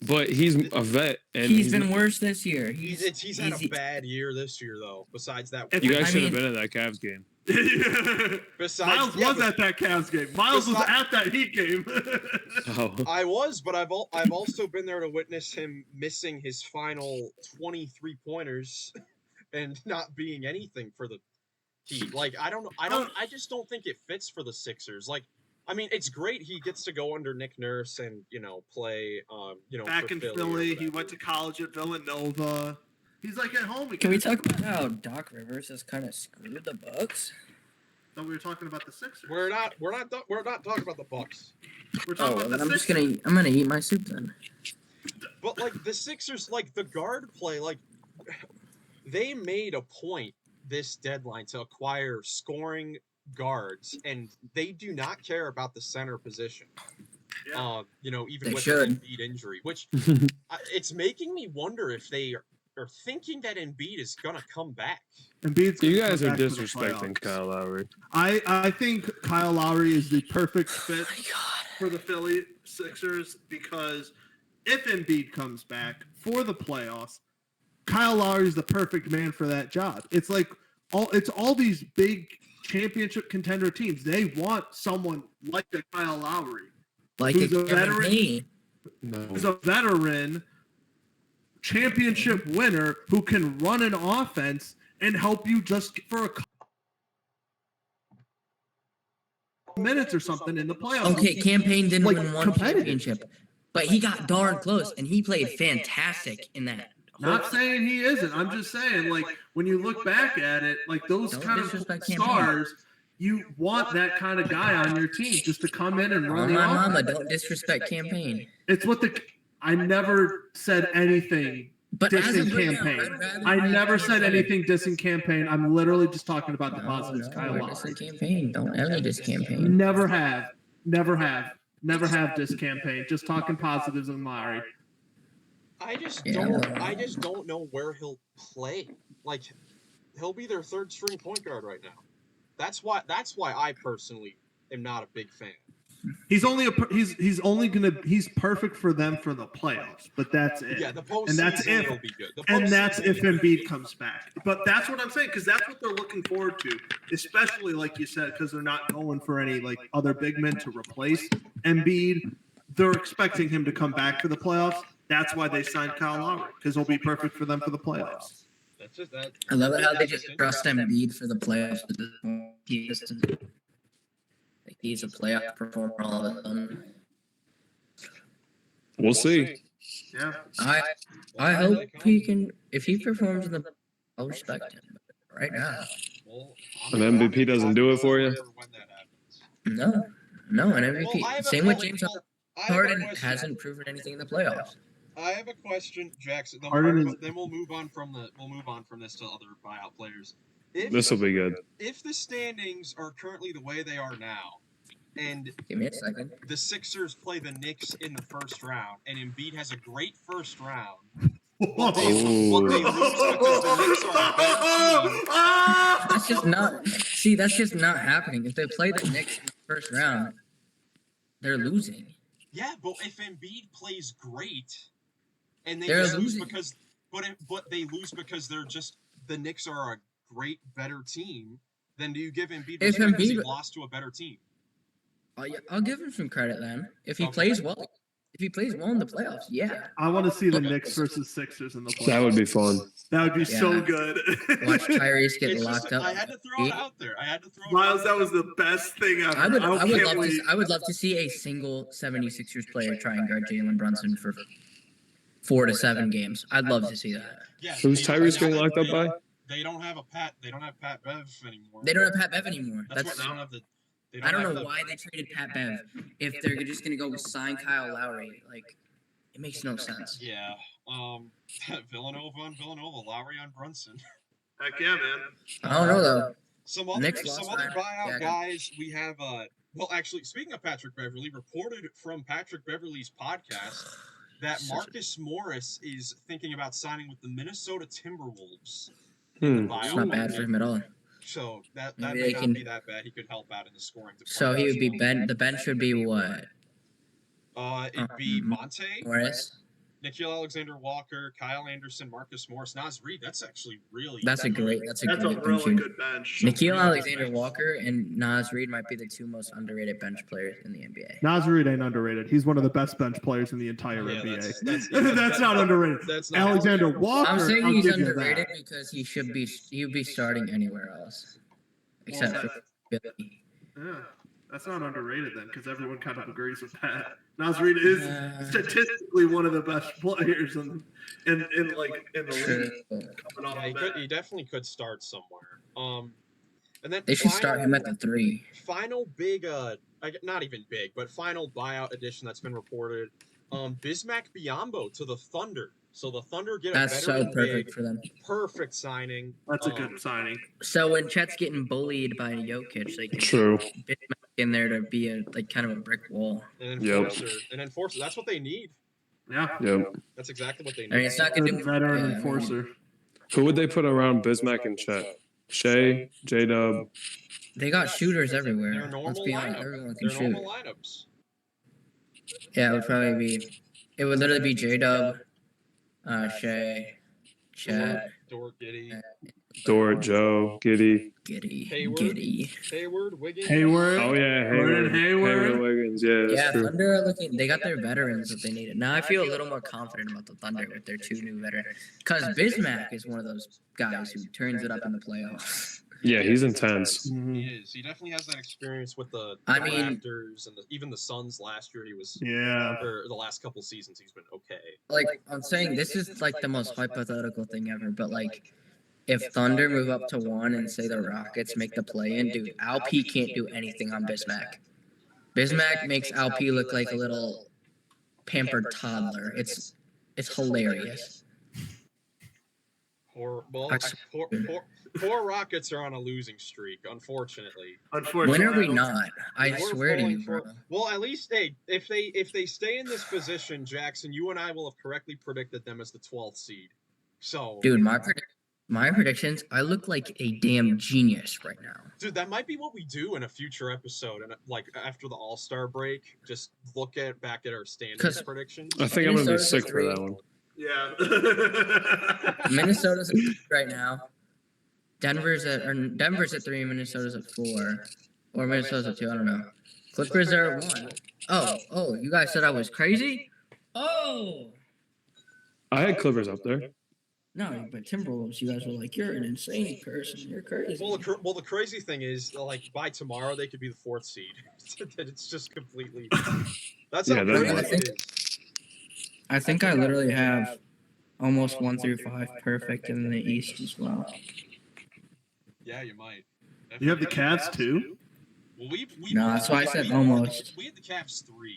but he's a vet, and he's been worse this year. He's had a bad year this year, though. Besides that, If You one guys I should have mean- been at that Cavs game. Besides, Miles yeah, was but at that Cavs game. Miles was at that Heat game. Oh, I was, but I've also been there to witness him missing his final 23 pointers and not being anything for the Heat. Like I just don't think it fits for the Sixers. Like I mean, it's great he gets to go under Nick Nurse and play Back for in Philly. Philly, he went to college at Villanova. He's like at home again. Can we talk about how Doc Rivers has kind of screwed the Bucks? No, we were talking about the Sixers. We're not talking about the Bucks. We're talking about the I'm Sixers. I'm gonna eat my soup then. But like the Sixers, like the guard play, like they made a point this deadline to acquire scoring guards, and they do not care about the center position. Yeah. Even They with should. the Embiid injury, which it's making me wonder if they are thinking that Embiid is gonna come back. Embiid's you gonna guys come are back for the disrespecting playoffs. Kyle Lowry. I think Kyle Lowry is the perfect fit Oh my God. for the Philly Sixers because if Embiid comes back for the playoffs, Kyle Lowry is the perfect man for that job. It's like all these big championship contender teams. They want someone like a Kyle Lowry, Like who's a Kevin veteran. Payne. No. who's a veteran championship winner who can run an offense and help you just for a couple minutes or something in the playoffs. Okay, campaign didn't Like, win one competitive. championship, but he got darn close, and he played fantastic in that. Not saying he isn't. I'm just saying, like, when you look back at it, like those Don't kind of disrespect Campaign. stars, you want that kind of guy on your team just to come in and Oh, run my the mama, offense. don't disrespect campaign. It's what I never said anything But as dissing of right now, campaign. I'd rather I have never him said than- anything dissing campaign. I'm literally just talking about the No, positives. no, Kyle we're Lowry. dissing campaign. Don't ever diss campaign. Never have this campaign. Just talking positives on Lowry. I just Yeah. don't know where he'll play. Like he'll be their third string point guard right now. That's why I personally am not a big fan. He's perfect for them for the playoffs, but that's it. Yeah, the postseason And that's if- will be good. And that's if postseason- Embiid comes back. But that's what I'm saying, because that's what they're looking forward to, especially like you said, because they're not going for any like other big men to replace Embiid. They're expecting him to come back for the playoffs. That's why they signed Kyle Lowry, because he'll be perfect for them for the playoffs. That's just that. I love it how they that's just interesting. trust Embiid for the playoffs. Like he's a playoff performer all of a sudden. We'll see. Yeah. I hope he can. If he performs in the, I'll respect him. But right now, Well, An MVP doesn't do it for you? when that happens. no, an Well, MVP. I have a- Same with well, James well, I have a Harden question. hasn't proven anything in the playoffs. I have a question, Jackson. Harden Then we'll move on from this to other buyout players. If This will be good. if the standings are currently the way they are now, and Give me a second. the Sixers play the Knicks in the first round, and Embiid has a great first round, Whoa. they lose because the Knicks are a better team. That's just not. See, that's just not happening. If they play the Knicks in the first round, they're losing. Yeah, but if Embiid plays great, and they They're just lose losing. because, but they lose because they're just the Knicks are a great, better team, then do you give Embiid If respect because he Embiid- lost to a better team? I'll give him some credit then. If he Okay. plays well, he plays well in the playoffs, yeah. I want to see the Knicks versus Sixers in the playoffs. That would be fun. That would be so Yeah. good. Watch Tyrese get It's locked just, up. I had to throw it out there. Miles, that was the best thing ever. I would can't love believe- to. I would love to see a single 76ers player try and guard Jalen Brunson for 4 to 7 games. I'd love to see that. Yeah, Who's Tyrese getting locked up by? They don't have Pat Bev anymore. They don't have Pat Bev anymore. That's what they don't have the. I don't know why they traded Pat Bev if they're just gonna go sign Kyle Lowry. Like, it makes no sense. Yeah. Villanova on Villanova, Lowry on Brunson. Heck yeah, man. I don't know though. Some other buyout guys we have. Well, actually, speaking of Patrick Beverley, reported from Patrick Beverley's podcast that Marcus Morris is thinking about signing with the Minnesota Timberwolves. It's not bad for him at all. So that may not be that bad. He could help out in the scoring department. So he would be the bench would be what? It'd be Monte, Morris, Nikhil Alexander-Walker, Kyle Anderson, Marcus Morris, Nas Reed. That's actually really. That's a great really good bench. Nikhil Alexander-Walker and Nas Reed might be the 2 most underrated bench players in the NBA. Nas Reed ain't underrated. He's one of the best bench players in the entire NBA. That's That's not underrated. That's not Alexander Walker. I'm saying I'll he's give you underrated that. because he would be starting anywhere else, except for Philly. Yeah, that's not underrated then, because everyone kind of agrees with that. Nas Reed is statistically one of the best players in the league. Coming off Yeah, he definitely could start somewhere. And then They should start him at the 3. Final big, not even big, but final buyout addition that's been reported. Bismack Biyombo to the Thunder. So the Thunder get a That's so veteran perfect big, for them. perfect signing. That's a good signing. So when Chet's getting bullied by Jokic, they can True. get Bismack in there to be a kind of a brick wall. An Yep. enforcer. That's what they need. Yeah. Yep. That's exactly what they need. I mean, it's not gonna do Veteran enforcer. Who would they put around Bismack and Chet? Shea, J-Dub. They got shooters They're everywhere. normal Let's be honest, lineup. everyone can They're shoot. normal lineups. Yeah, it would probably be. It would literally be J-Dub, Shea, Chet, Dort, Giddy, Dort, Joe, Giddy. Hayward, Wiggins. Oh yeah, Hayward. Hayward. Wiggins. Yeah, that's Yeah, true. Thunder are looking. They got their veterans that they needed. Now I feel a little more confident about the Thunder with their 2 new veterans. Because Bismack is one of those guys who turns it up in the playoffs. Yeah, he's intense. He is. He definitely has that experience with the I mean- Raptors and even the Suns last year. He was, Yeah. or the last couple seasons, he's been okay. Like, I'm saying this is like the most hypothetical thing ever, but like, if Thunder move up to 1 and say the Rockets make the play-in, dude, Alp can't do anything on Bismack. Bismack makes Alp look like a little pampered toddler. It's hilarious. Poor Rockets are on a losing streak, unfortunately. When are we not? I We're swear to falling you, bro. Well, at least, hey, if they stay in this position, Jackson, you and I will have correctly predicted them as the 12th seed. So, Dude, my predictions, I look like a damn genius right now. dude, that might be what we do in a future episode, and like after the All-Star break, just look back at our standings 'Cause- predictions. I think I'm gonna be Minnesota's sick a for that 3. one. Yeah. Minnesota's at 3 right now. Denver's at 3, Minnesota's at 4. Or Minnesota's at 2, I don't know. Clippers are at 1. Oh, you guys said I was crazy? Oh! I had Clippers up there. No, but Timberwolves, you guys were like, you're an insane person. You're crazy. Well, the crazy thing is, like, by tomorrow they could be the 4th seed. It's just completely. That's how Yeah, crazy it is. I think I literally have almost 1 through 5 perfect in the East as well. Yeah, you might. You have the Cavs too? Well, we No, that's why I said almost. We had the Cavs 3.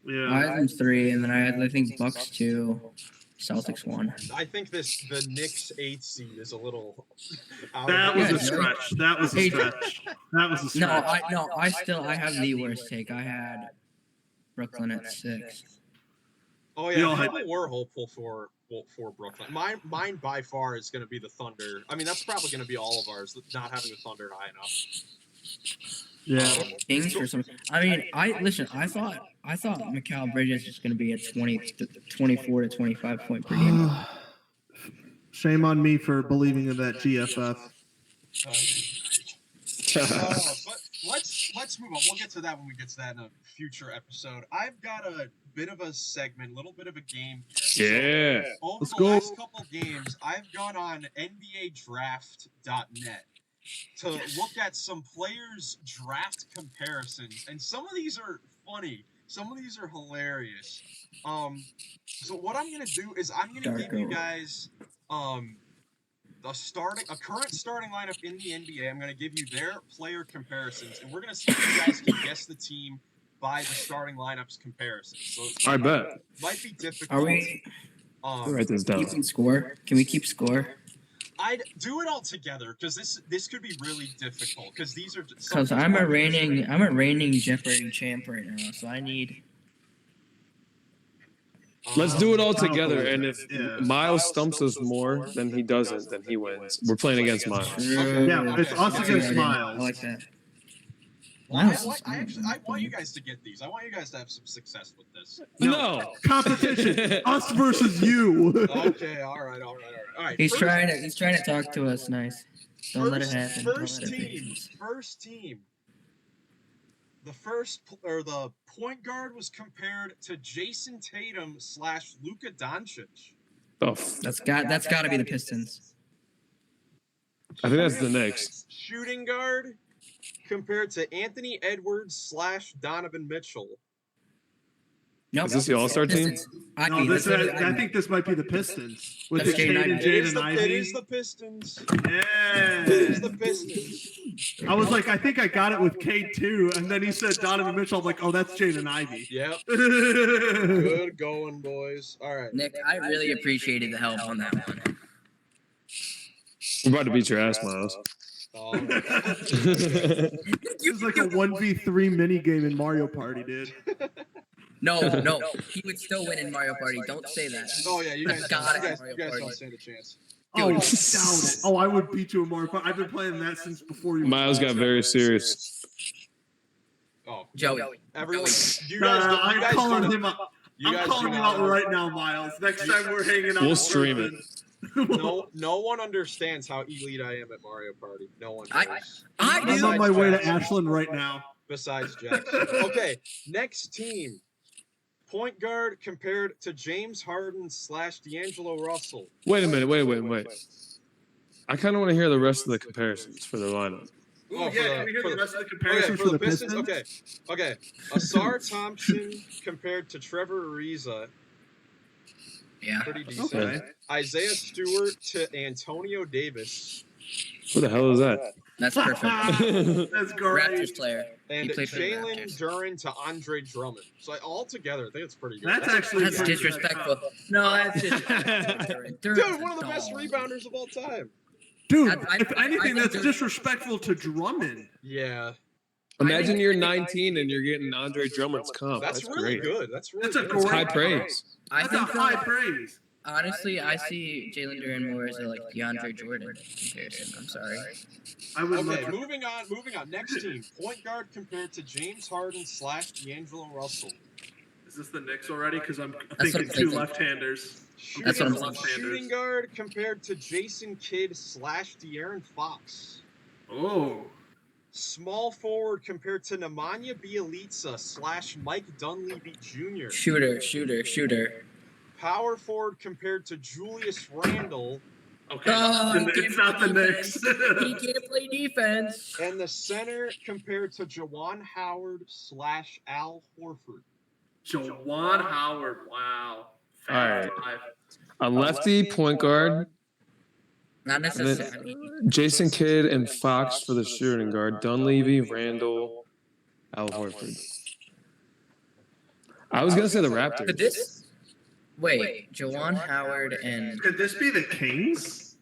Yeah. I had them 3, and then I think Bucks 2, Celtics 1. I think the Knicks 8th seed is a little. That was Yeah, a stretch. That was a Hey, stretch. That was a stretch. I have the worst take. I had Brooklyn at 6. Oh We all yeah, had- people were hopeful for Brooklyn. Mine by far is going to be the Thunder. I mean, that's probably going to be all of ours. Not having the Thunder high enough. Yeah. Kings or something. I mean, I thought Mikal Bridges was going to be a 24 to 25 point per game. Shame on me for believing in that GFF. let's move on. We'll get to that when we get to that in a future episode. I've got a bit of a segment, a little bit of a game. Yeah. So, over Let's the go. last couple games, I've gone on NBADraft.net to look at some players' draft comparisons, and some of these are funny. Some of these are hilarious. So what I'm gonna do is I'm gonna give you guys a current starting lineup in the NBA. I'm gonna give you their player comparisons, and we're gonna see if you guys can guess the team by the starting lineups comparisons. So I bet. might be difficult. Are we I'll write this down. keeping score? Can we keep score? I'd do it all together because this could be really difficult because these are Because I'm a reigning Jeopardy champ right now, so I need. Let's do it all together, and if Yeah. Miles stumps us more than he doesn't, then he wins. We're playing against Miles. Yeah, it's us against I Miles. like that. Well, Miles I is- want you guys to get these. I want you guys to have some success with this. No. Competition. Us versus you. Okay, all right. He's trying to talk to us nice. Don't let it happen. Don't First let it team. happen. First team. The point guard was compared to Jason Tatum / Luka Doncic. Oh, That's got to be the Pistons. I think that's the Knicks. Shooting guard compared to Anthony Edwards / Donovan Mitchell. Nope. Is this the All-Star team? Pistons. No, I think this might be the Pistons with the That's Cade and Jaden Jaden It Ivey. is the Pistons. Yeah. It is the Pistons. I was like, I think I got it with Cade too, and then he said Donovan Mitchell. I'm like, oh, that's Jaden Ivey. Yep. Good going, boys. All right. Nick, I really appreciated the help on that one. We're about to beat your ass, Miles. Oh, This is like a 1v3 mini game in Mario Party, dude. No, he would still win in Mario Party. Don't say that. oh yeah, you guys Mario don't Party. stand a chance. Oh, doubt it. Oh, I would beat you in Mario Party. I've been playing that since before you. Miles got very serious. Oh, Joey. everyone, you Nah, guys, I'm do calling not- him out. you I'm guys calling do him not out right now, Miles. Next time we're hanging out. We'll stream it. No one understands how elite I am at Mario Party. No one I knows. I'm do. on my way to Ashland right now. Besides Jackson. Okay, next team. Point guard compared to James Harden / D'Angelo Russell. Wait a minute. Wait. I kind of want to hear the rest of the comparisons for the lineup. Oh, yeah, can we hear the rest of the Okay, comparisons for the Pistons. Okay. Asar Thompson compared to Trevor Ariza. Yeah. Pretty decent. Okay. Isaiah Stewart to Antonio Davis. Who the hell is that? That's perfect. That's great. Raptors player. And He played for the Jalen Raptors. Duren to Andre Drummond. So all together, I think it's pretty good. That's actually That's pretty disrespectful. good. No, that's disrespectful. Dude, one of the best rebounders of all time. Dude, I- if anything, I- that's disrespectful to Drummond. Yeah. Imagine you're 19 and you're getting Andre Drummond's comp. That's really great. good. That's really That's a good. That's high great praise. I That's a think high praise. honestly, I see Jalen Duren more as a DeAndre Jordan comparison. I'm sorry. I would Okay, love moving on. Next team. Point guard compared to James Harden / D'Angelo Russell. Is this the Knicks already? Because I'm what thinking I'm two thinking. left-handers. That's what I'm Shooting- saying. Shooting guard compared to Jason Kidd / De'Aaron Fox. Oh. Small forward compared to Nemanja Bjelica / Mike Dunleavy Jr. Shooter. Power forward compared to Julius Randle. Okay. Oh, It's not the Knicks. He can't play defense. And the center compared to Jawan Howard / Al Horford. Jawan Howard. Wow. All right. Five. A lefty point guard, Not and necessarily. then Jason Kidd and Fox for the shooting guard, Dunleavy, Randall, Al Horford. I was gonna say the Raptors. Could this? Wait, Jawan Howard and Could this be the Kings?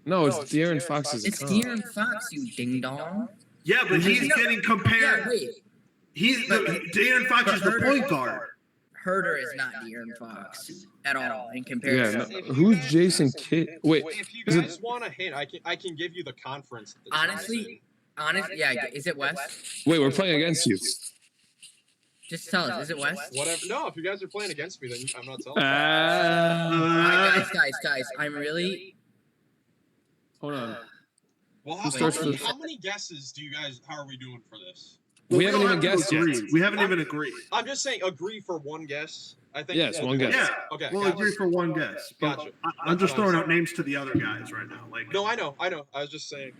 No, it's De'Aaron Fox's it's comp. De'Aaron Fox, you ding dong. Yeah, but he's getting Yeah, compared. wait. He's the De'Aaron Fox is the point guard. Herder is not De'Aaron Fox at all in Yeah, comparison. no, who's Jason Kidd? Wait, If you is it- guys want a hint, I can give you the conference. that the Honestly, yeah. Is it West? wait, we're playing against you. Just tell us. Is it West? whatever. No, if you guys are playing against me, then I'm not telling. Ah. Guys, I'm really. Hold on. Well, Who starts for how many guesses do you guys? How are we doing for this? We haven't don't even have to guessed yet. agree. We haven't even agreed. I'm just saying, agree for one guess. I think. Yes, one guess. Yeah, Okay. we'll gotcha. agree for one guess. But Gotcha. I'm just That's throwing fine. out names to the other guys right now. Like, No, I know. I was just saying.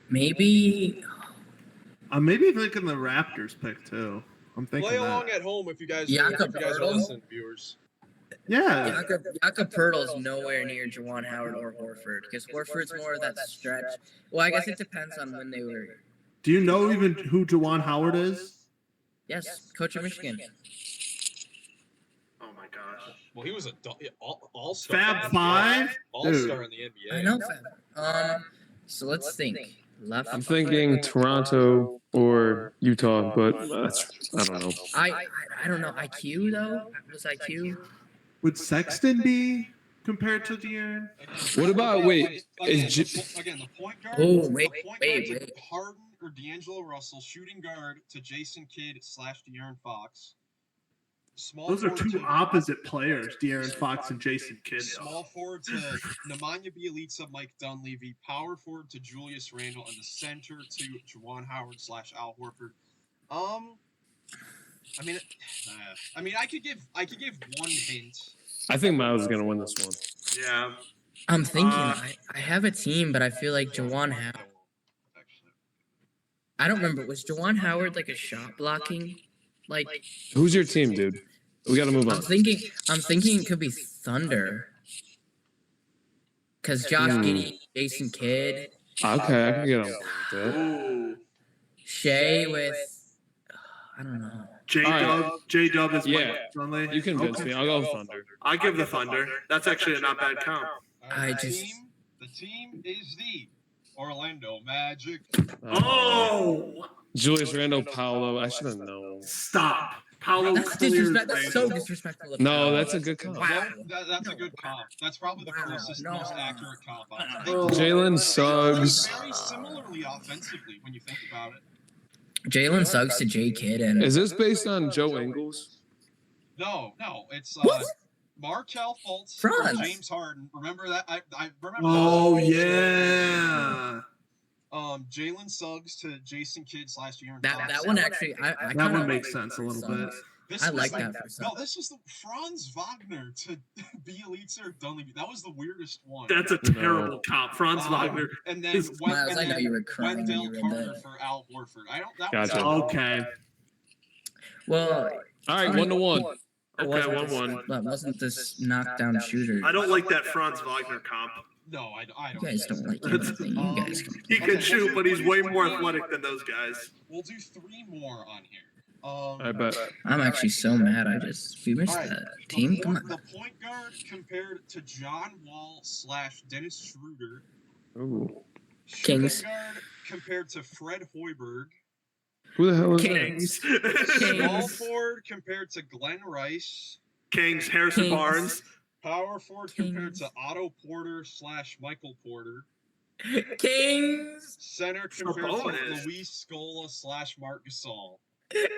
Maybe. I'm maybe thinking the Raptors pick too. I'm thinking Play that. along at home if you guys. Jakob are Poeltl? listening, viewers. Yeah. Jakob Pertl's nowhere near Juwan Howard or Horford because Horford's more of that stretch. Well, I guess it depends on when they were. Do you know even who Juwan Howard is? Yes, coach of Michigan. Oh my gosh. Well, he was a all-star. Fab Five? All-star in the NBA. I know, Fab. So let's think. Left. I'm thinking Toronto or Utah, but I don't know. I don't know. IQ though. Was IQ? Would Sexton be compared to De'Aaron? What about wait? Again, Is the point guard. Oh, the wait, point wait, guard to wait. Harden or D'Angelo Russell. Shooting guard to Jason Kidd / De'Aaron Fox. Small Those are forward two to- opposite players, De'Aaron Fox and Jason Kidd. Small forward to Nemanja Bjelica, Mike Dunleavy. Power forward to Julius Randle, and the center to Juwan Howard / Al Horford. I mean, I could give one hint. I think Miles is gonna win this one. Yeah. I'm thinking. I have a team, but I feel like Juwan Howard. I don't remember. Was Juwan Howard like a shot blocking? Like, Who's your team, dude? We gotta move on. I'm thinking it could be Thunder. Cause Josh Giddey, Jason Kidd, Okay, I can get on with that. Ooh. Shea with I don't know. J-Dub is Yeah. Sunday. You convinced me. I'll go Thunder. I give the Thunder. That's actually a not bad count. I just- The team is the Orlando Magic. Oh! Julius Randle, Paolo. I should have known. Stop. Paulo That's disrespectful. That's so disrespectful. No, that's a good comp. Wow. That's a good comp. That's probably the closest, No. most accurate comp. Jalen Suggs. Very similarly offensively when you think about it. Jalen Suggs to J Kidd and Is this based on Joe Ingles? No, it's What? Markel Fultz Franz. or James Harden. Remember that? I remember. Oh, yeah. Jalen Suggs to Jason Kidd / De'Aaron that Fox. one actually I That kinda one makes sense a little bit. This I was like that for No, some. this was the Franz Wagner to Bjelica or Dunleavy. That was the weirdest one. That's a terrible comp. Franz Wagner. And then, is- Miles, I know you were crying when Wendell you read Carter that. for Al Horford. I don't. That Gotcha. was Okay. Well, All right, 1-1. Okay, wasn't 1-1. this- but wasn't this knockdown shooter? I don't like that Franz Wagner comp. No, I You don't. guys don't like anything. You guys can. He can shoot, but he's way more athletic than those guys. We'll do 3 more on here. I bet. I'm actually so mad. We missed All right, that team. Come on. The point guard compared to John Wall / Dennis Schroeder. Ooh. Shooting Kings. guard compared to Fred Hoiberg. Who the hell is that? Kings. Small Kings. forward compared to Glenn Rice. Kings, Harrison Kings. Barnes. Power forward compared Kings. to Otto Porter / Michael Porter. Kings. Center compared to Sabonis. Luis Scola / Marc Gasol.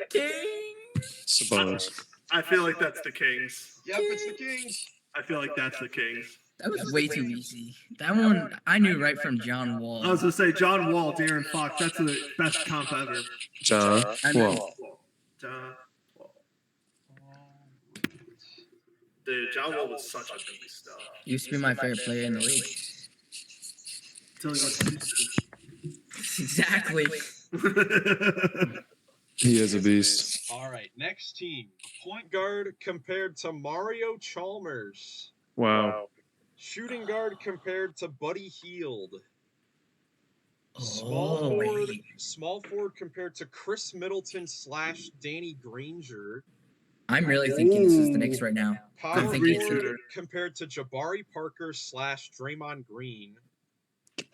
Kings. Sabonis. I feel like that's the Kings. Yep, it's the Kings. I feel like that's the Kings. That was way too easy. That one I knew right from John Wall. I was gonna say John Wall, De'Aaron Fox. That's the best comp ever. John Wall. John Wall. Dude, John Wall was such a beast, though. Used to be my favorite player in the league. Until he went to Houston. Exactly. He is a beast. All right, next team. Point guard compared to Mario Chalmers. Wow. Shooting guard compared to Buddy Hield. Oh, wait. Small forward compared to Chris Middleton / Danny Granger. I'm really thinking this is the Knicks right now. Power I'm thinking it's- forward compared to Jabari Parker / Draymond Green.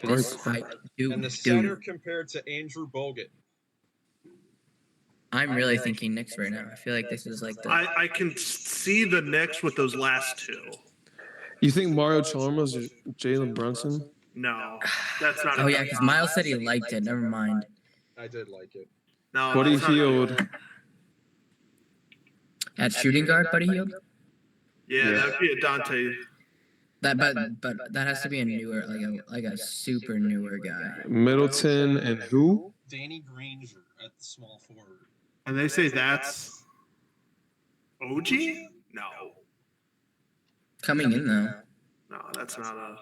This, And the center compared to Andrew Bogut. I'm really thinking Knicks right now. I feel like this is like the. I can see the Knicks with those last two. You think Mario Chalmers or Jalen Brunson? No, that's not. Oh yeah, because Miles said he liked it. Never mind. I did like it. No, Buddy that's not- Hield. At shooting guard, Buddy Hield. Yeah, that'd be a Dante. But that has to be a newer, like a super newer guy. Middleton and who? Danny Granger at the small forward. And they say that's OG? No. Coming in though. No, that's not a.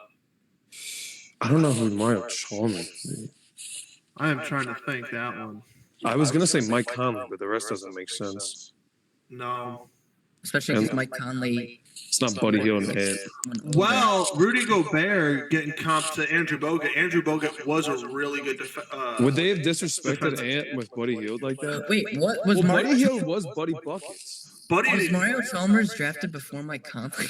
I don't know who Mario Chalmers is. I am trying to think that one. I was gonna say Mike Conley, but the rest doesn't make sense. No. Especially because Mike Conley. It's not Buddy Hield and Ant. Well, Rudy Gobert getting comped to Andrew Bogut. Andrew Bogut was a really good Would they have disrespected Ant with Buddy Hield like that? Wait, what was Well, Mario? Buddy Hield was Buddy Buckets. Buddy Was Mario Chalmers drafted before Mike Conley?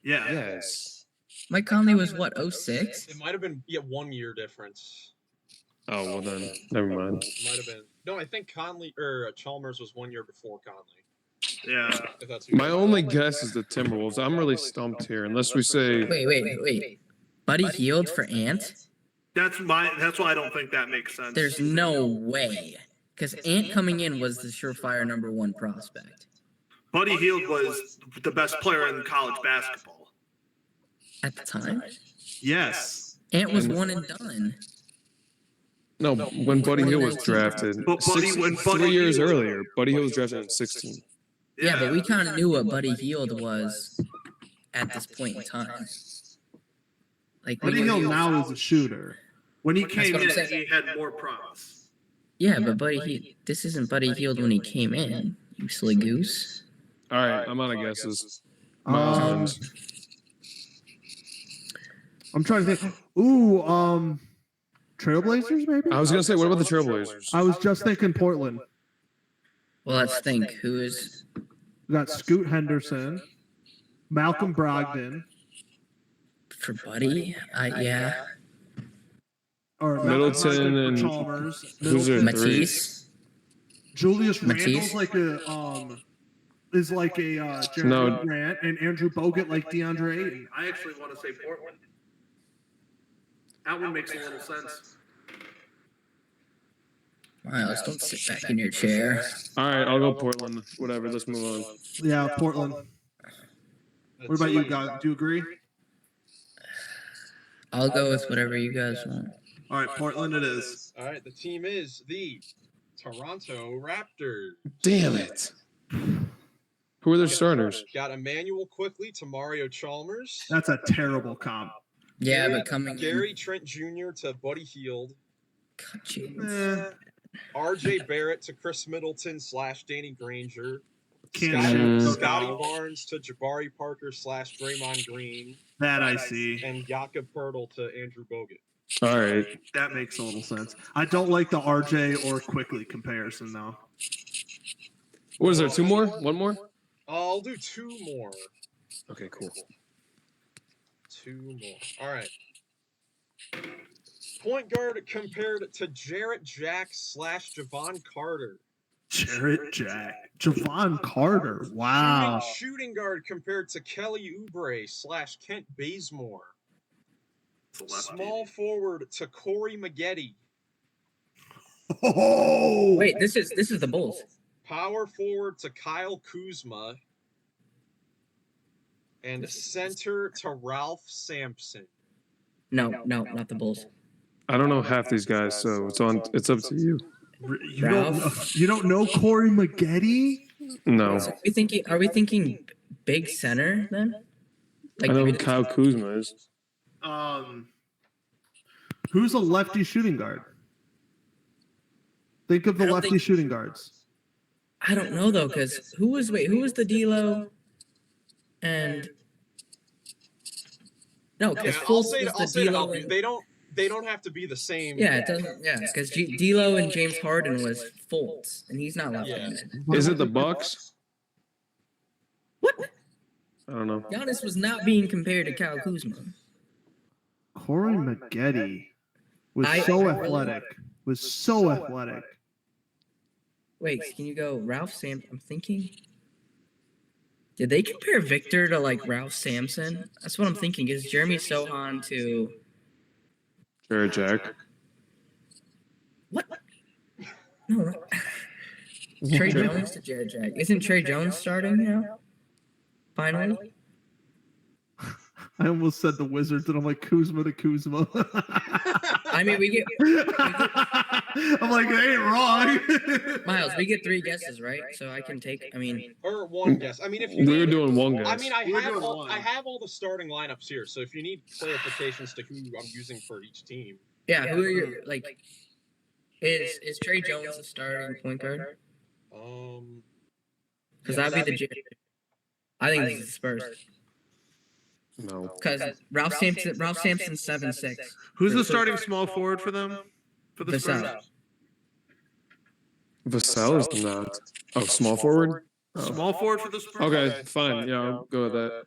Yeah. Yes. Mike Conley was what, 06? It might have been 1 year difference. Oh well then, never mind. It might have been. No, I think Conley or Chalmers was 1 year before Conley. Yeah. If that's who My only guess is the Timberwolves. I'm really stumped here, unless we say Wait. Buddy Hield for Ant? That's why I don't think that makes sense. There's no way. Because Ant coming in was the surefire #1 prospect. Buddy Hield was the best player in college basketball. At the time? Yes. Ant was one and done. no. When Buddy Hield was drafted, But Buddy- when Buddy 3 years Hield- earlier, Buddy Hield was drafted in 16. Yeah, but we kind of knew what Buddy Hield was at this point in time. Like Buddy we Hield knew- now is a shooter. When he came what I'm in, saying. he had more promise. Yeah, but this isn't Buddy Hield when he came in. You silly goose. All right, I'm out of guesses. Um, Miles I'm trying to think. Ooh, Trailblazers maybe? I was gonna say, what about the Trailblazers? I was just thinking Portland. Well, let's think. Who is? We got Scoot Henderson, Malcolm Brogdon, For Buddy? Yeah. or Middleton Malcolm Brogdon and- for Chalmers. who's their Middleton. three? Matisse? Julius Matisse? Randle's like a Jeremy No. Grant, and Andrew Bogut like DeAndre Ayton. I actually want to say Portland. That one makes a little sense. Miles, don't sit back in your chair. All right, I'll go Portland. Whatever, let's move on. Yeah, Portland. What about you guys? Do you agree? I'll go with whatever you guys want. All right, Portland it is. All right, the team is the Toronto Raptors. Damn it. Who are their starters? Got Emmanuel Quickly to Mario Chalmers. That's a terrible comp. Yeah, but coming Gary Trent Jr. to Buddy Hield. God, jeez. Eh, R.J. Barrett to Chris Middleton / Danny Granger. can't shoot. shoot. Scotty Barnes to Jabari Parker / Draymond Green. That I see. And Jakob Pertl to Andrew Bogut. All right. That makes a little sense. I don't like the RJ or Quickly comparison though. What is there? Two more? One more? I'll do 2 more. Okay, cool. 2 more. All right. Point guard compared to Jarrett Jack / Javon Carter. Jarrett Jack. Javon Carter. Wow. Shooting guard compared to Kelly Oubre / Kent Bazemore. Small forward to Corey Maggette. Oh, Wait, this is the Bulls. Power forward to Kyle Kuzma. And center to Ralph Sampson. No, not the Bulls. I don't know half these guys, so it's up to you. You don't know Corey Maggette? No. So are we thinking big center then? I know who Kyle Kuzma is. Who's a lefty shooting guard? Think of the I don't lefty think- shooting guards. I don't know though, because who was the D'Lo? And no, because Yeah, Fultz I'll was say the to D'Lo. help you. They don't have to be the same. Yeah, it doesn't. Yeah, because D'Lo and James Harden was Fultz, and he's not left-handed. Is it the Bucks? What? I don't know. Giannis was not being compared to Kyle Kuzma. Corey Maggette was I- so I really- athletic. Was so athletic. Wait, can you go Ralph Sam? I'm thinking. Did they compare Victor to like Ralph Sampson? That's what I'm thinking. Is Jeremy Sohan to Jared Jack. what? No. Trey Jones to Jared Jack. Isn't Trey Jones starting now? Finally. I almost said the Wizards, and I'm like Kuzma to Kuzma. I mean, we get I'm like, they ain't wrong. Miles. We get 3 guesses, right? So I can take. I mean, or one guess. I mean, if you We're need, doing one guess. I mean, We're doing one. I have all the starting lineups here. So if you need clarifications to who I'm using for each team, yeah. Who are your like? Is Trey Jones the starting point guard? Because yeah, that'd be the. I think it's the Spurs. No. Because Ralph Sampson's 7'6". Who's the starting small forward for them? For the Vassell. Spurs? Vassell is not. Oh, small forward? Small forward for the Spurs? Okay, fine. Yeah, I'll go with that.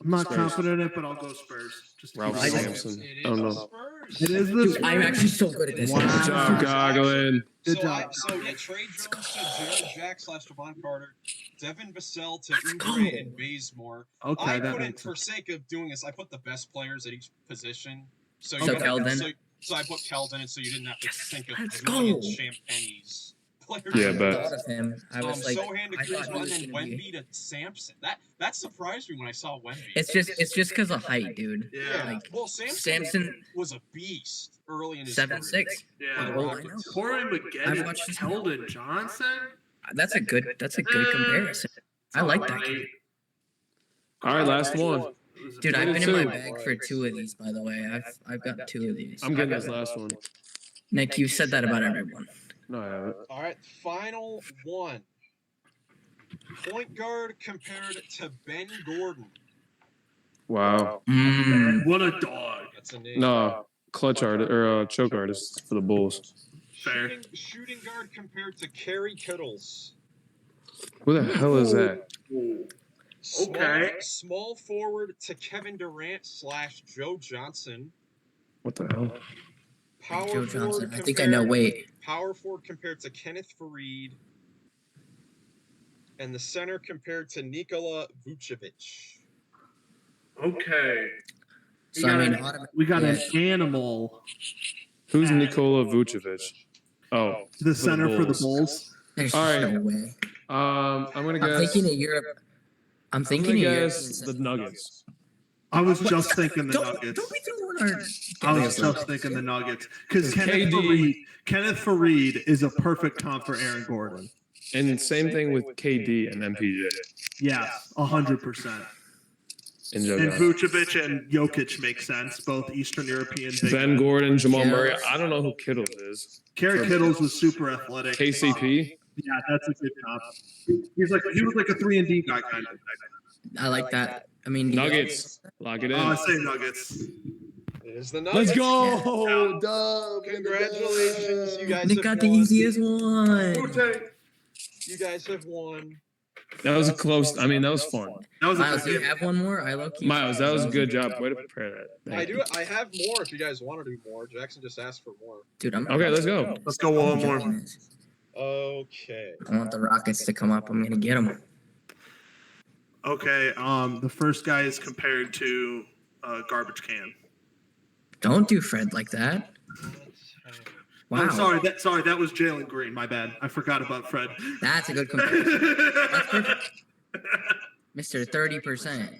I'm not Spurs. confident in it, but I'll go Spurs. Just to Ralph keep it going. Sampson. it is Oh, the no. Spurs. It is the Dude, Spurs. I'm actually so good at this. Wow. Good job, Goglin. Good so job. yeah, Trey Jones to Jared Jack / Devon Carter, Devin Vassell to Let's Oubre go. and Bazemore. Okay, I that put in, makes for sense. sake of doing this, I put the best players at each position. So, So you Keldon? So I put Keldon, and so you didn't have to Yes, think of let's Julian go. Champagne's players. Yeah, I but- thought of him. I was like, Sohan to I thought Kuzma, he and was then gonna be. Wemby to Sampson. That surprised me when I saw Wemby. It's just because of height, dude. Yeah. Like well, Sampson Samson was a beast early in his 7'6". career. Yeah. Oh, I know. Corey I've McGinn watched and his- Keldon Johnson? That's a good comparison. I like that kid. All right, last one. Dude, I've been in my 22. bag for 2 of these, by the way. I've got 2 of these. I'm getting this last one. Nick, you said that about everyone. No, I haven't. All right, final one. Point guard compared to Ben Gordon. Wow. What a dog. That's a name. No, clutch artist or choke artist for the Bulls. Fair. Shooting guard compared to Kerry Kittles. Who the hell is that? Okay. Small forward to Kevin Durant / Joe Johnson. What the hell? Power Joe forward Johnson. I think I know. Wait. Power forward compared to Kenneth Faried. And the center compared to Nikola Vucevic. Okay. So I mean, We got yeah. an animal. Who's Nikola Vucevic? Oh, The center for the Bulls. Bulls. There's All right. no way. I'm gonna I'm guess. thinking of Europe. I'm thinking of Europe. guess the Nuggets. I was just thinking the Don't Nuggets. be throwing our. I was just thinking the Nuggets. Because KD Kenneth Faried is a perfect comp for Aaron Gordon. And same thing with KD and MPJ Yes, 100%. and Joe And Johnson. Vucevic and Jokic make sense, both Eastern European. big Ben men. Gordon, Jamal Yeah. Murray. I don't know who Kittles is. Kerry Kittles was super athletic. KCP. Yeah, that's a good comp. He was like a 3-and-D guy kind of. I like that. I mean, Nuggets. Lock it in. I say Nuggets. It is the Nuggets. Let's go. Dub. Congratulations, you guys Nick have got the won. easiest one. You guys have won. That was a close. I mean, that was fun. That was a Miles, good do you game. have one more? I low key. Miles, that was a good job. Way to prepare that. I Thank do. you. I have more if you guys want to do more. Jackson just asked for more. Dude, I'm Okay, let's go. Let's go one more. Okay. I want the Rockets to come up. I'm gonna get them. Okay, the first guy is compared to a garbage can. Don't do Fred like that. Wow, Oh, sorry, that was Jalen Green. My bad. I forgot about Fred. that's a good comparison, Mr. 30%.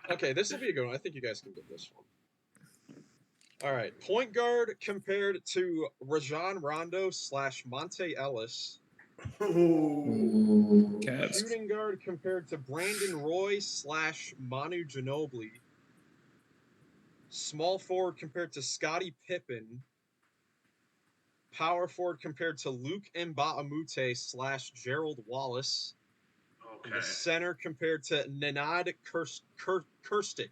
Okay, this will be a good one. I think you guys can get this one. All right. Point guard compared to Rajon Rondo / Monte Ellis. Oh. Cavs. Shooting guard compared to Brandon Roy / Manu Ginobili. Small forward compared to Scottie Pippen. Power forward compared to Luke Mbamute / Gerald Wallace. And the center compared to Nenad Kirstic.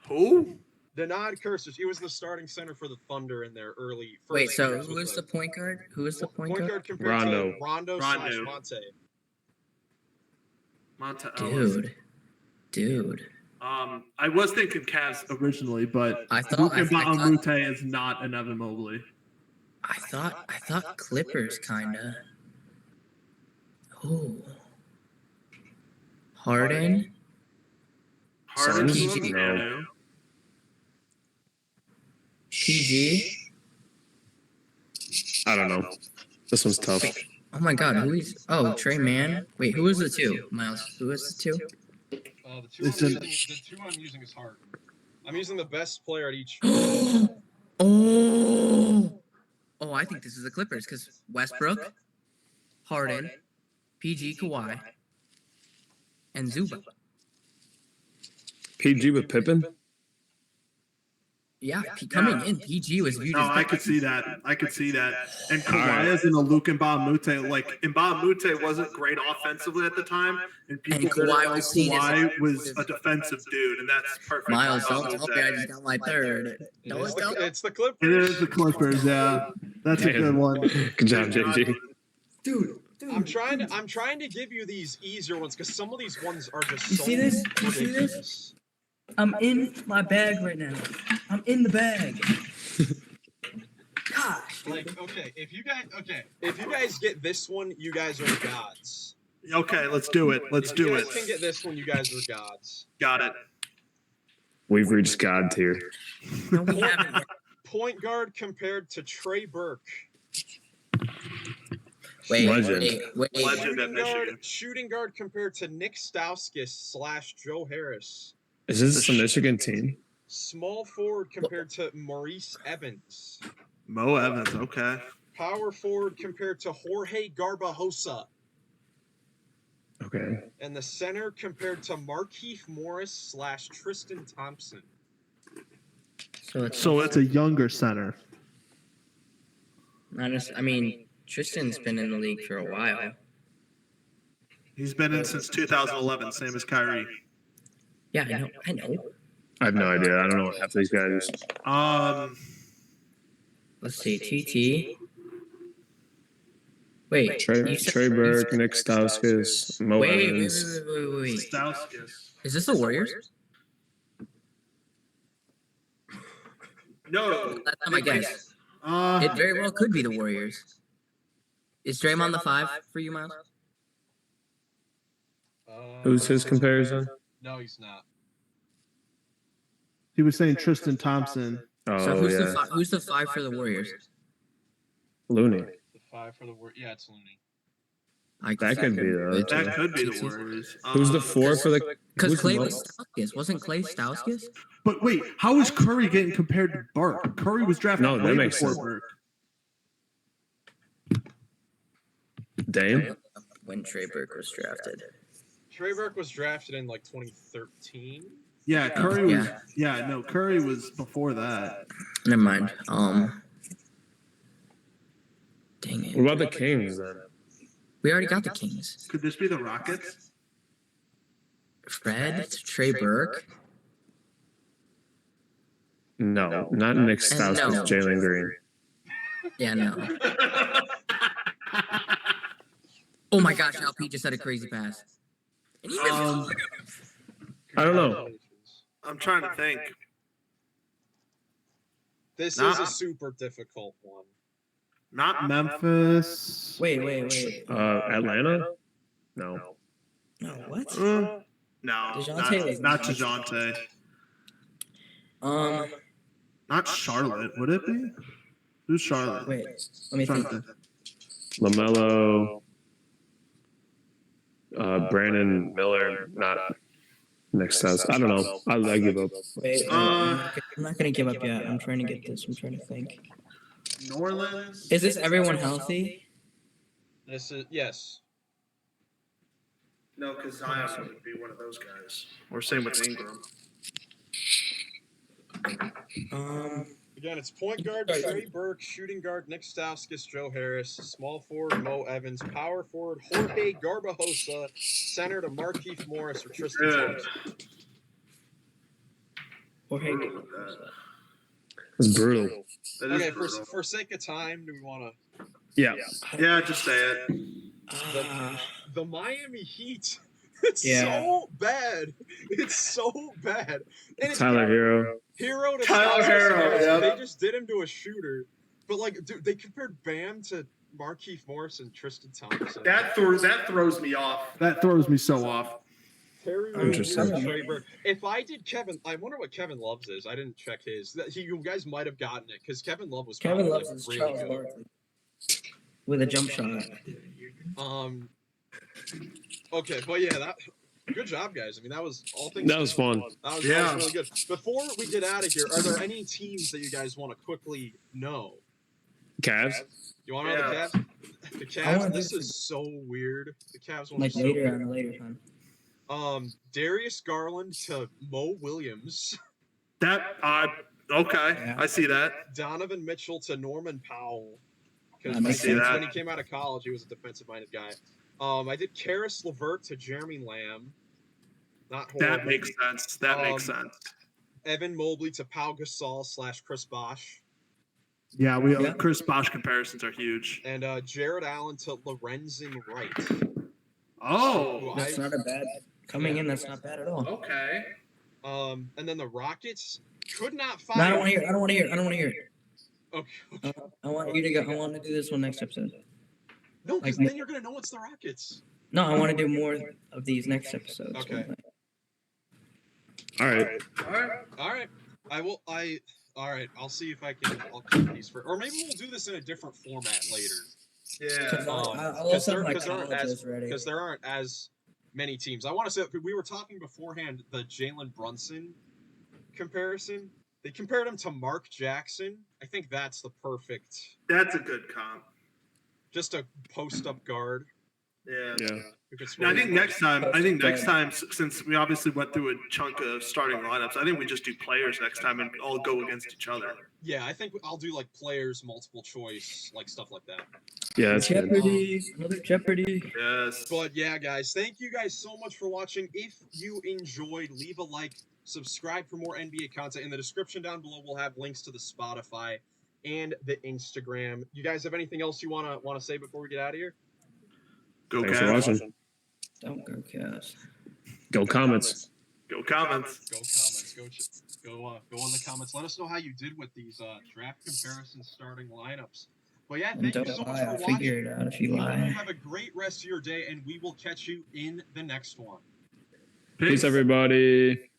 Who? Nenad Kirstic. He was the starting center for the Thunder in their early first Wait, so years who with is the point guard? Who is the point point guard? guard compared Rondo. to Rondo Rondo. / Monte? Monta Ellis. Dude. I was thinking Cavs originally, but I thought- Luke I thought- Mbamute is not an Evan Mobley. I thought Clippers kinda. Oh. Harden. Harden's PG. one? No. PG. I don't know. This one's tough. Oh my God, who is? Oh, Trey Mann. Wait, who was the 2? Miles, who was the 2? The two I'm using is Harden. I'm using the best player at each. Oh, I think this is the Clippers because Westbrook, Harden, PG, Kawhi, and Zuba. PG with Pippen? Yeah, coming in, PG was viewed No, as I could see that. I could see that. And Kawhi is in the Luke and Mbamute. Like, Mbamute wasn't great offensively at the time, and people didn't Kawhi like was seen as Kawhi was a defensive dude, and that's perfect. Miles, for don't tell me I just got my third. It's the Clippers. It is the Clippers, yeah. That's a good one. Good job, JG. Dude. I'm trying to give you these easier ones because some of these ones are just You so see this? You see ridiculous. this? I'm in my bag right now. I'm in the bag. Gosh. Like, if you guys get this one, you guys are gods. Okay, let's do it. Let's If do you it. guys can get this one, you guys are gods. Got it. We've reached God tier. No, we haven't. Point guard compared to Trey Burke. Wait. Legend. Shooting guard compared to Nick Stauskas / Joe Harris. Is this the Michigan team? Small forward compared to Maurice Evans. Mo Evans, okay. Power forward compared to Jorge Garbajosa. Okay. And the center compared to Markieff Morris / Tristan Thompson. So it's a younger center. Tristan's been in the league for a while. He's been in since 2011, same as Kyrie. Yeah, I know. I have no idea. I don't know what half these guys. Let's see, TT. Wait, Trey Burke, Nick Stauskas, Mo Evans. Wait. Stauskas. Is this the Warriors? No. That's not my guess. It very well could be the Warriors. Is Draymond the 5 for you, Miles? Who's his comparison? No, he's not. He was saying Tristan Thompson. Oh, So who's yeah. who's the 5 for the Warriors? Looney. The 5 for the Warriors. Yeah, it's Looney. That could be the. That could be the Warriors. Who's the 4 for the? Because who's Clay Mo- was Stauskas. Wasn't Clay Stauskas? But wait, how is Curry getting compared to Burke? Curry was drafted No, that way makes before sense. Burke. Dame? When Trey Burke was drafted. Trey Burke was drafted in like 2013. Yeah, Curry was. Yeah. Yeah, no, Curry was before that. Never mind. Dang it. What about the Kings then? We already got the Kings. Could this be the Rockets? Fred, Trey Burke. No, not Nick Stauskas, no. Jalen Green. Yeah, no. Oh my gosh, LP just had a crazy pass. And he missed. I don't know. I'm trying to think. This Nah. is a super difficult one. Not Memphis. Wait. Atlanta? No. No, what? No, DeJounte was not not. DeJounte. Um, Not Charlotte. Would it be? Who's Charlotte? wait. Let me Trying think. to- LaMelo. Brandon Miller, not Nick Stauskas. I don't know. I give up. Wait, I'm not gonna give up yet. I'm trying to get this. I'm trying to think. New Orleans. Is this everyone healthy? This is yes. No, because Zion would be one of those guys. Or same with Ingram. Again, it's point guard Trey Burke, shooting guard Nick Stauskas, Joe Harris, small forward Mo Evans, power forward Jorge Garbajosa, center to Markieff Morris or Tristan Thompson. Jorge. It's brutal. That is Okay, brutal. for sake of time, do we want to? Yeah. Yeah, just say it. The Miami Heat. It's Yeah. so bad. It's so bad. And it's Tyler Hero. Hero to Tyler Stauskas Hero, Harris. yeah. They just did him to a shooter. But like, dude, they compared Bam to Markieff Morris and Tristan Thompson. That throws me off. That throws me so off. Terry Interesting. Rozier, Trey Burke. If I did Kevin, I wonder what Kevin Love's is. I didn't check his. You guys might have gotten it because Kevin Love was Kevin probably Love's is really Charles good. Barkley with a jump shot. Okay, but yeah, Good job, guys. I mean, that was all things. That was fun. That was Yeah. really good. Before we get out of here, are there any teams that you guys want to quickly know? Cavs. You want to know the Yeah. Cavs? The I Cavs. wanna This do is so weird. The Cavs one Like is so later weird. on a later time. Darius Garland to Mo Williams. That okay, Yeah. I see that. Donovan Mitchell to Norman Powell. Because I see that. when he came out of college, he was a defensive-minded guy. I did Karis LeVert to Jeremy Lamb. Not horrible. That makes sense. That makes sense. Evan Mobley to Pau Gasol / Chris Bosh. Yeah, Yeah. Chris Bosh comparisons are huge. And Jared Allen to Lorenzen Wright. Oh, That's not a bad coming in. That's not bad at all. okay. And then the Rockets could not No, find. I don't want to hear. I don't want to hear. I don't want to hear. Okay. I want you to go. I want to do this one next episode. No, because Like- then you're gonna know it's the Rockets. No, I want to do more of these next episodes. Okay. All right. All right. All right. I'll see if I'll keep these for, or maybe we'll do this in a different format later. Yeah. I'll also have my Because colleges ready. there aren't as many teams. I want to say we were talking beforehand the Jalen Brunson comparison. They compared him to Mark Jackson. I think that's the perfect, That's a good comp. just a post-up guard. Yeah. Yeah. Who could No, I score think the next ball. time. I think next time, since we obviously went through a chunk of starting lineups, I think we just do players next time and all go against each other. Yeah, I think I'll do like players, multiple choice, like stuff like that. Yeah, that's good. Jeopardy. Another Jeopardy. Yes. But yeah, guys, thank you guys so much for watching. If you enjoyed, leave a like, subscribe for more NBA content. In the description down below, we'll have links to the Spotify and the Instagram. You guys have anything else you wanna say before we get out of here? Go Thanks for Cavs. watching. Don't go Cavs. Go comments. Go comments. Go comments. Go in the comments. Let us know how you did with these draft comparison starting lineups. But yeah, And thank you don't so much lie. I'll for figure watching. it out if you You lie. have a great rest of your day, and we will catch you in the next one. Peace, everybody.